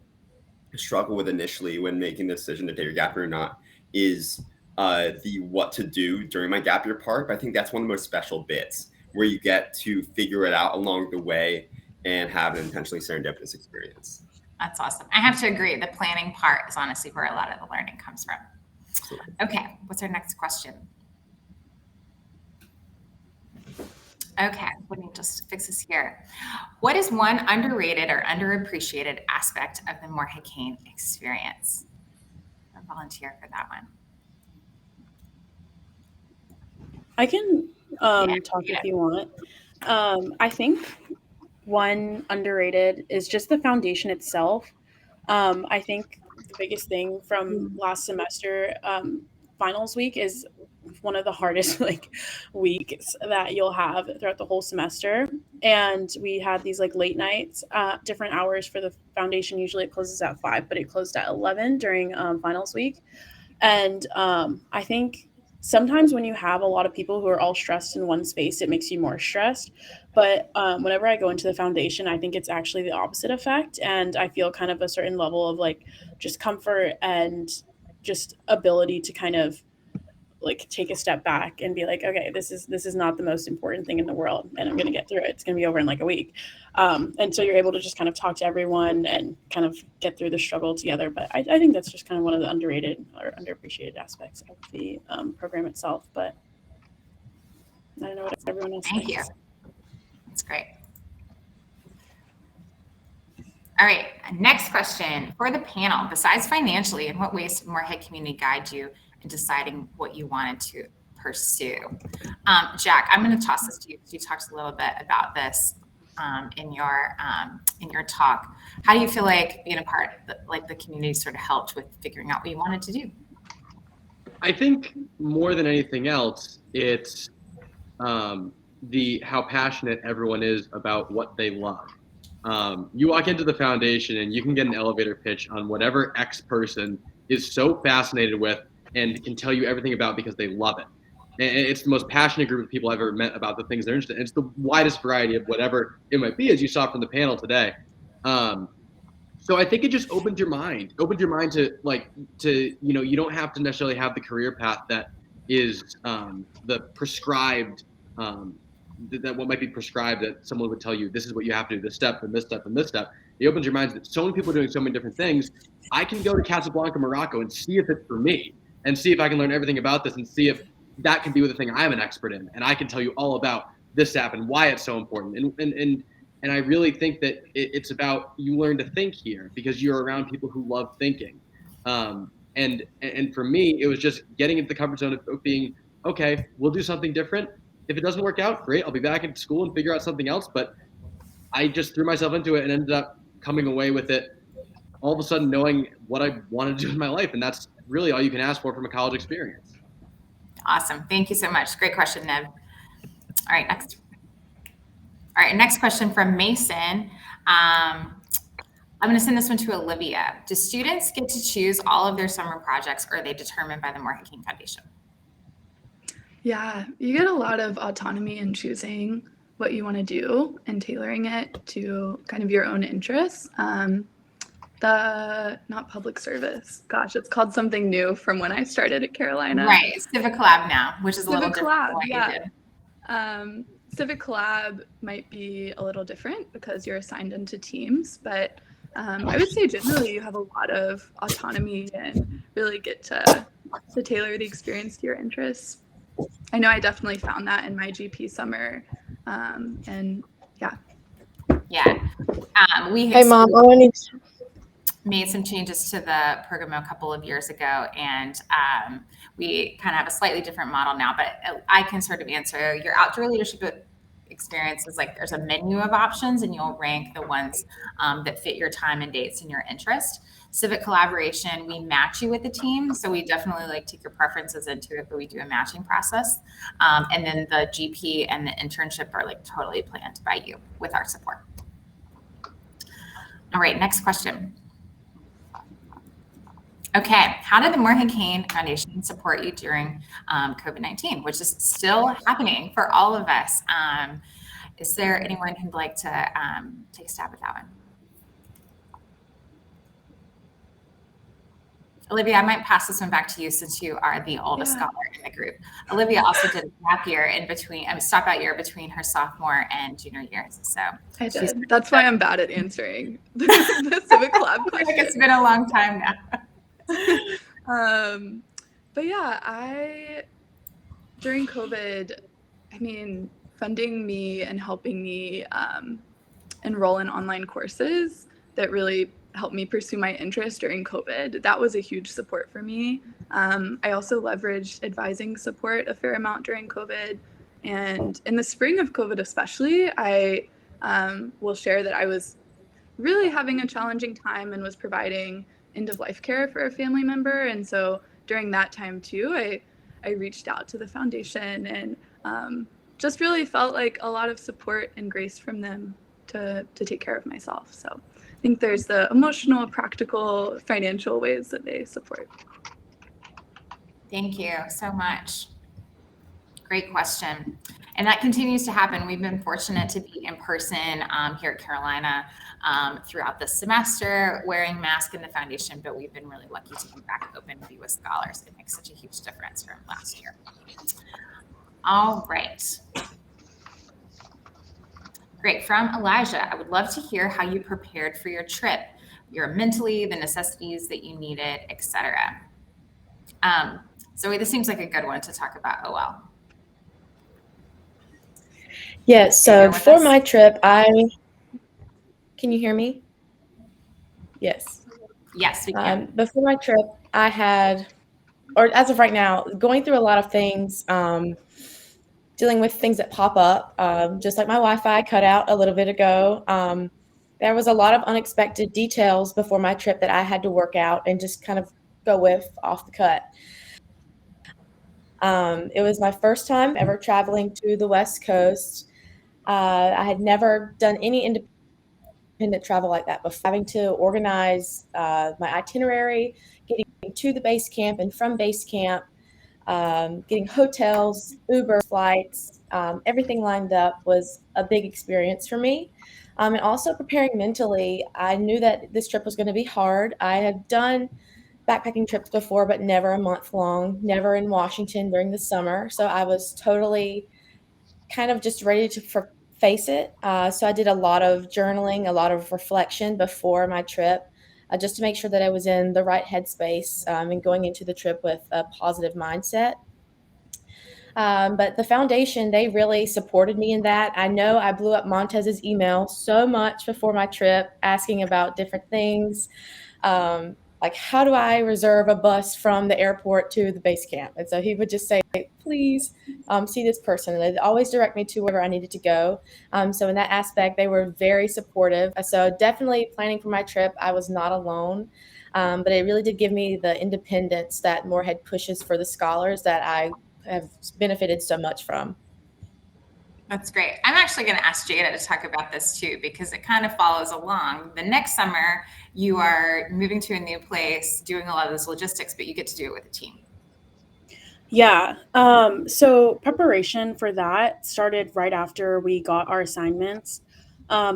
struggle with initially when making the decision to take a gap year or not is the what to do during my gap year part. But I think that's one of the most special bits where you get to figure it out along the way and have an intentionally serendipitous experience. That's awesome. I have to agree. The planning part is honestly where a lot of the learning comes from. Absolutely. Okay, what's our next question? Okay, let me just fix this here. What is one underrated or underappreciated aspect of the Morehead-Cain experience? I'll volunteer for that one. I can talk if you want. I think one underrated is just the foundation itself. I think the biggest thing from last semester, finals week is one of the hardest weeks that you'll have throughout the whole semester. And we had these late nights, different hours for the foundation. Usually it closes at 5, but it closed at 11 during finals week. And I think sometimes when you have a lot of people who are all stressed in one space, it makes you more stressed. But whenever I go into the foundation, I think it's actually the opposite effect. And I feel kind of a certain level of just comfort and just ability to kind of take a step back and be like, okay, this is not the most important thing in the world, and I'm going to get through it. It's going to be over in a week. And so you're able to just kind of talk to everyone and kind of get through the struggle together. But I think that's just kind of one of the underrated or underappreciated aspects of the program itself. But I don't know what everyone else Thank thinks. you. That's great. All right, next question for the panel. Besides financially, in what ways did Morehead Community guide you in deciding what you wanted to pursue? Jack, I'm going to toss this to you because you talked a little bit about this in your talk. How do you feel like being a part of the community sort of helped with figuring out what you wanted to do? I think more than anything else, it's how passionate everyone is about what they love. You walk into the foundation and you can get an elevator pitch on whatever X person is so fascinated with and can tell you everything about because they love it. And it's the most passionate group of people I've ever met about the things they're interested in. It's the widest variety of whatever it might be, as you saw from the panel today. So I think it just opened your mind to you don't have to necessarily have the career path that is the prescribed that what might be prescribed that someone would tell you, this is what you have to do, this step and this step and this step. It opens your mind that so many people are doing so many different things. I can go to Casablanca, Morocco and see if it's for me and see if I can learn everything about this and see if that can be the thing I'm an expert in. And I can tell you all about this app and why it's so important. And I really think that it's about you learn to think here because you're around people who love thinking. And for me, it was just getting into the comfort zone of being, okay, we'll do something different. If it doesn't work out, great. I'll be back at school and figure out something else. But I just threw myself into it and ended up coming away with it all of a sudden knowing what I wanted to do in my life. And that's really all you can ask for from a college experience. Awesome. Thank you so much. Great question, Ned. All right, next question from Mason. I'm going to send this one to Olivia. Do students get to choose all of their summer projects, or are they determined by the Morehead-Cain Foundation? Yeah, you get a lot of autonomy in choosing what you want to do and tailoring it to kind of your own interests. Not public service. Gosh, it's called something new from when I started at Carolina. Right, Civic Lab now, which is a little different Lab, from what yeah. you did. Civic Lab might be a little different because you're assigned into teams, but I would say generally you have a lot of autonomy and really get to tailor the experience to your interests. I know I definitely found that in my GP summer, and yeah. Yeah. We Hey, Mom, I need to. made some changes to the program a couple of years ago, and we kind of have a slightly different model now, but I can sort of answer your outdoor leadership experience is like there's a menu of options and you'll rank the ones that fit your time and dates and your interest. Civic collaboration, we match you with the team. So we definitely like take your preferences into it, but we do a matching process. And then the GP and the internship are like totally planned by you with our support. All right, next question. Okay, how did the Morehead-Cain Foundation support you during COVID-19, which is still happening for all of us? Is there anyone who'd like to take a stab at that one? Olivia, I might pass this one back to you since you are the oldest scholar in the group. Olivia also did a gap year in between, stop out year between her sophomore and junior years. So I did. That's why I'm bad at answering the Civic Lab question. It's been a long time now. But yeah, during COVID, I mean, funding me and helping me enroll in online courses that really helped me pursue my interest during COVID. That was a huge support for me. I also leveraged advising support a fair amount during COVID. And in the spring of COVID especially, I will share that I was really having a challenging time and was providing end-of-life care for a family member. And so during that time too, I reached out to the foundation and just really felt like a lot of support and grace from them to take care of myself. So I think there's the emotional, practical, financial ways that they support. Thank you so much. Great question. And that continues to happen. We've been fortunate to be in person here at Carolina throughout the semester, wearing masks in the foundation, but we've been really lucky to be back open to be with scholars. It makes such a huge difference from last year. All right. Great. From Elijah, I would love to hear how you prepared for your trip, your mentally, the necessities that you needed, etc. Zoe, this seems like a good one to talk about OL. Yeah, so for my trip, can you hear me? Yes. Yes, we can. Before my trip, I had, or as of right now, going through a lot of things, dealing with things that pop up, just like my Wi-Fi cut out a little bit ago. There was a lot of unexpected details before my trip that I had to work out and just kind of go with off the cut. It was my first time ever traveling to the West Coast. I had never done any independent travel like that before. Having to organize my itinerary, getting to the base camp and from base camp, getting hotels, Uber flights, everything lined up was a big experience for me. And also preparing mentally, I knew that this trip was going to be hard. I had done backpacking trips before, but never a month long, never in Washington during the summer. So I was totally kind of just ready to face it. So I did a lot of journaling, a lot of reflection before my trip, just to make sure that I was in the right headspace and going into the trip with a positive mindset. But the foundation, they really supported me in that. I know I blew up Montez's email so much before my trip, asking about different things. Like, how do I reserve a bus from the airport to the base camp? And so he would just say, please see this person. And they'd always direct me to wherever I needed to go. So in that aspect, they were very supportive. So definitely planning for my trip, I was not alone. But it really did give me the independence that Morehead pushes for the scholars that I have benefited so much from. That's great. I'm actually going to ask Jada to talk about this too, because it kind of follows along. The next summer, you are moving to a new place, doing a lot of this logistics, but you get to do it with a team. Yeah. So preparation for that started right after we got our assignments.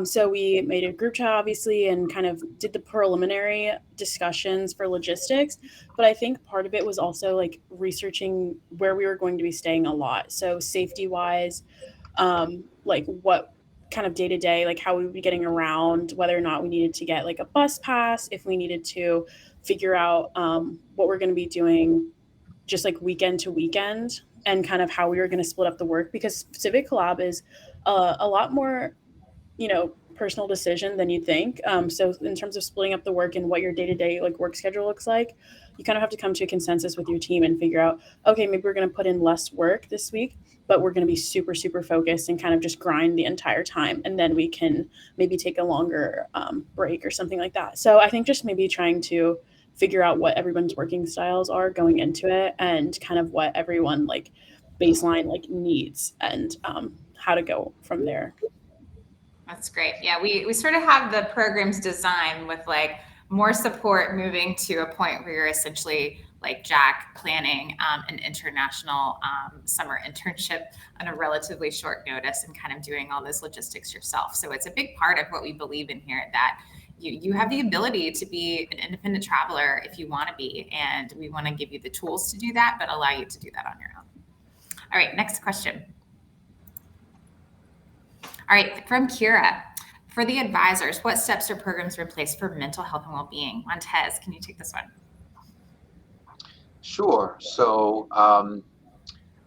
So we made a group chat, obviously, and kind of did the preliminary discussions for logistics. But I think part of it was also like researching where we were going to be staying a lot. So safety wise, like what kind of day to day, like how we would be getting around, whether or not we needed to get like a bus pass, if we needed to figure out what we're going to be doing just like weekend to weekend, and kind of how we were going to split up the work, because Civic Collab is a lot more, personal decision than you think. So in terms of splitting up the work and what your day-to-day like work schedule looks like, you kind of have to come to a consensus with your team and figure out, okay, maybe we're going to put in less work this week, but we're going to be super, super focused and kind of just grind the entire time. And then we can maybe take a longer break or something like that. So I think just maybe trying to figure out what everyone's working styles are going into it and kind of what everyone like baseline like needs and how to go from there. That's great. Yeah, we sort of have the programs designed with like more support moving to a point where you're essentially like Jack planning an international summer internship on a relatively short notice and kind of doing all those logistics yourself. So it's a big part of what we believe in here, that you have the ability to be an independent traveler if you want to be, and we want to give you the tools to do that, but allow you to do that on your own. All right, next question. All right, from Kira. For the advisors, what steps or programs are in place for mental health and well-being? Montez, can you take this one? Sure. So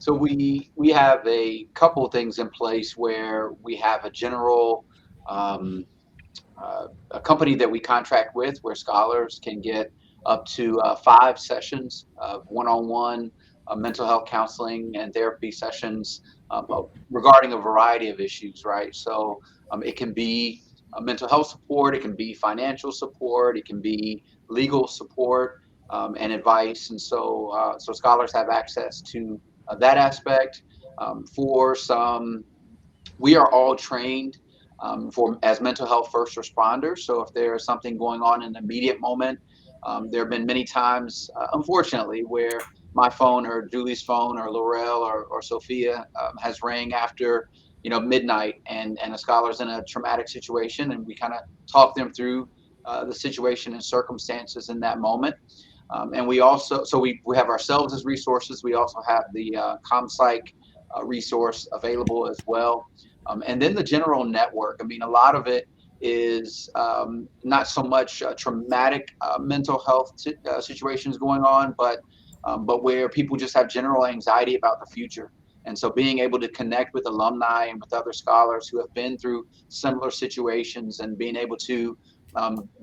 we have a couple of things in place where we have a general a company that we contract with where scholars can get up to 5 sessions of one-on-one mental health counseling and therapy sessions regarding a variety of issues, right? So it can be mental health support, it can be financial support, it can be legal support and advice. And so scholars have access to that aspect. For some, we are all trained as mental health first responders. So if there's something going on in the immediate moment, there have been many times, unfortunately, where my phone or Julie's phone or Laurel or Sophia has rang after midnight, and a scholar's in a traumatic situation, and we kind of talk them through the situation and circumstances in that moment. And we also, we have ourselves as resources. We also have the ComPsych resource available as well. And then the general network. I mean, a lot of it is not so much traumatic mental health situations going on, but where people just have general anxiety about the future. And so being able to connect with alumni and with other scholars who have been through similar situations and being able to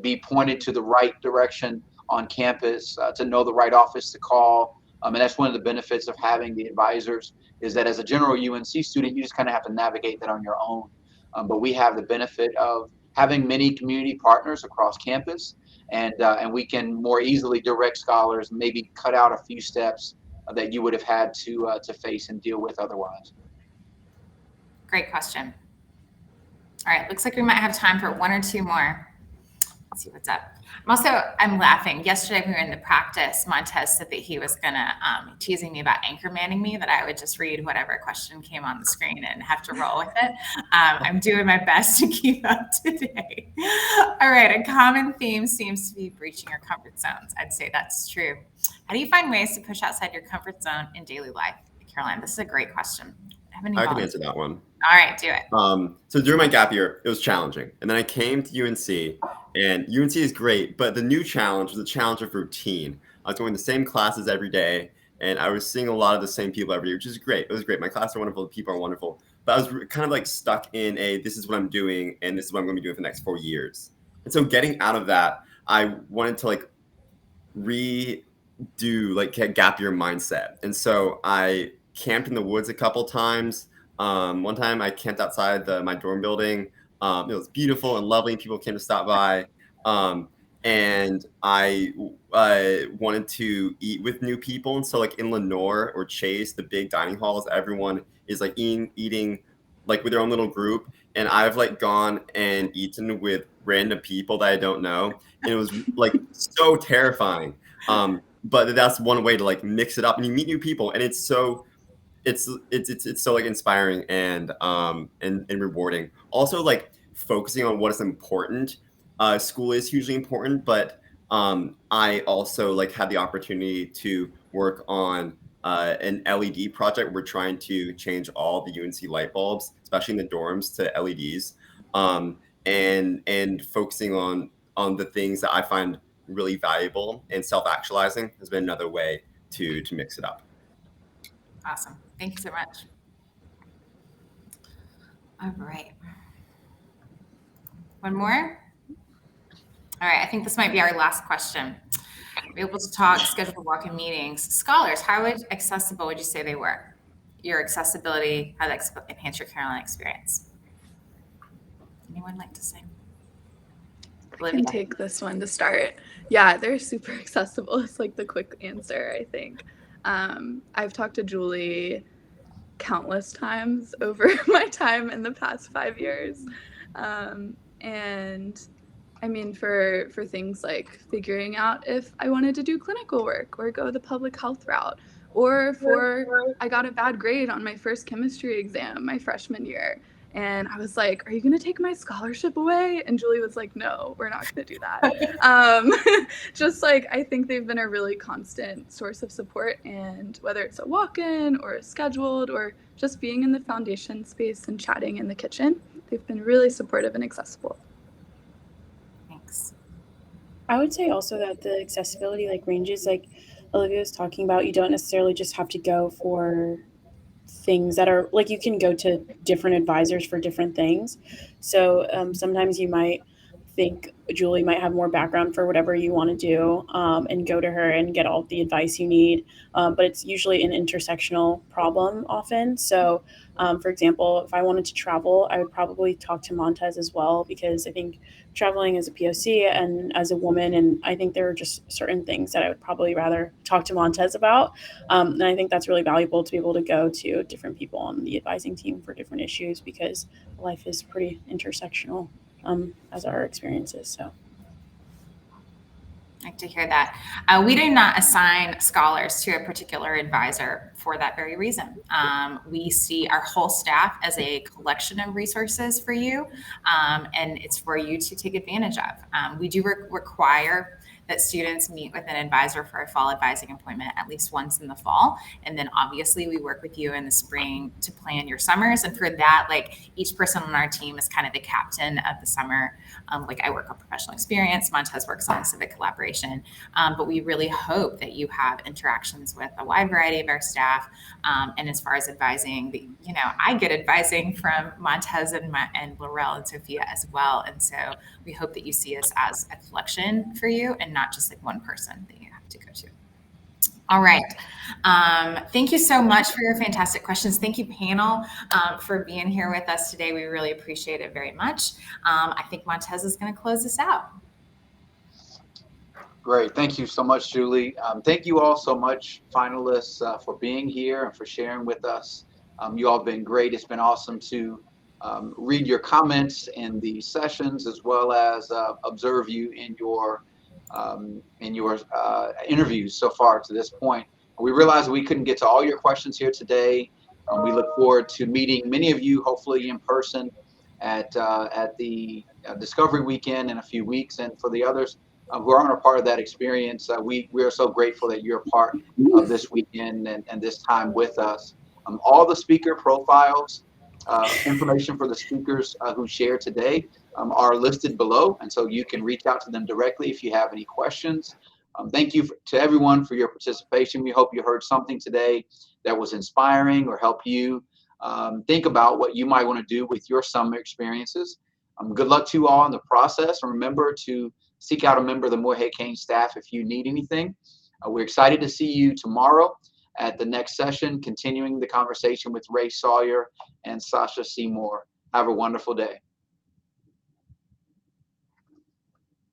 be pointed to the right direction on campus, to know the right office to call. And that's one of the benefits of having the advisors, is that as a general UNC student, you just kind of have to navigate that on your own. But we have the benefit of having many community partners across campus, and we can more easily direct scholars, maybe cut out a few steps that you would have had to face and deal with otherwise. Great question. All right, looks like we might have time for 1 or 2 more. Let's see what's up. I'm laughing. Yesterday we were in the practice. Montez said that he was gonna teasing me about anchor manning me, that I would just read whatever question came on the screen and have to roll with it. I'm doing my best to keep up today. All right, a common theme seems to be breaching your comfort zones. I'd say that's true. How do you find ways to push outside your comfort zone in daily life? Caroline, this is a great question. I can answer that one. All right, do it. So during my gap year, it was challenging. And then I came to UNC, and UNC is great, but the new challenge was the challenge of routine. I was going to the same classes every day, and I was seeing a lot of the same people every day, which is great. It was great. My classes are wonderful. The people are wonderful. But I was kind of like stuck in this is what I'm doing, and this is what I'm going to be doing for the next 4 years. And so getting out of that, I wanted to like redo like a gap year mindset. And so I camped in the woods a couple times. One time I camped outside my dorm building. It was beautiful and lovely. People came to stop by. And I wanted to eat with new people. And so like in Lenore or Chase, the big dining halls, everyone is like eating like with their own little group. And I've like gone and eaten with random people that I don't know. And it was like so terrifying. But that's one way to like mix it up, and you meet new people, and it's so like inspiring and rewarding. Also, like focusing on what is important. School is hugely important, but I also like had the opportunity to work on an LED project. We're trying to change all the UNC light bulbs, especially in the dorms, to LEDs, and focusing on the things that I find really valuable, and self-actualizing has been another way to mix it up. Awesome. Thank you so much. All right. One more? All right, I think this might be our last question. Be able to talk, schedule walk-in meetings. Scholars, how accessible would you say they were? Your accessibility, how that enhance your Carolina experience? Anyone like to say? I can take this one to start. Yeah, they're super accessible. It's like the quick answer, I think. I've talked to Julie countless times over my time in the past 5 years. And I mean, for things like figuring out if I wanted to do clinical work or go the public health route, or I got a bad grade on my first chemistry exam my freshman year. And I was like, are you going to take my scholarship away? And Julie was like, no, we're not going to do that. Just like, I think they've been a really constant source of support. And whether it's a walk-in or a scheduled or just being in the foundation space and chatting in the kitchen, they've been really supportive and accessible. Thanks. I would say also that the accessibility ranges, like Olivia was talking about, you don't necessarily just have to go for things that are you can go to different advisors for different things. So sometimes you might think Julie might have more background for whatever you want to do, and go to her and get all the advice you need. But it's usually an intersectional problem often. So for example, if I wanted to travel, I would probably talk to Montez as well, because I think traveling as a POC and as a woman, and I think there are just certain things that I would probably rather talk to Montez about. And I think that's really valuable to be able to go to different people on the advising team for different issues, because life is pretty intersectional, as our experiences. So. I like to hear that. We do not assign scholars to a particular advisor for that very reason. We see our whole staff as a collection of resources for you, and it's for you to take advantage of. We do require that students meet with an advisor for a fall advising appointment at least once in the fall. And then obviously we work with you in the spring to plan your summers. And for that, each person on our team is kind of the captain of the summer. I work on professional experience, Montez works on Civic collaboration. But we really hope that you have interactions with a wide variety of our staff. And as far as advising, I get advising from Montez and Laurel and Sophia as well. And so we hope that you see us as a collection for you and not just one person that you have to go to. All right. Thank you so much for your fantastic questions. Thank you, panel, for being here with us today. We really appreciate it very much. I think Montez is going to close this out. Great. Thank you so much, Julie. Thank you all so much, finalists, for being here and for sharing with us. You all have been great. It's been awesome to read your comments in the sessions, as well as observe you in your interviews so far to this point. We realized we couldn't get to all your questions here today. We look forward to meeting many of you, hopefully in person, at the Discovery Weekend in a few weeks. And for the others who aren't a part of that experience, we are so grateful that you're a part of this weekend and this time with us. All the speaker profiles, information for the speakers who shared today are listed below, and so you can reach out to them directly if you have any questions. Thank you to everyone for your participation. We hope you heard something today that was inspiring or help you think about what you might want to do with your summer experiences. Good luck to you all in the process, and remember to seek out a member of the Morehead-Cain staff if you need anything. We're excited to see you tomorrow at the next session, continuing the conversation with Ray Sawyer and Sasha Seymour. Have a wonderful day.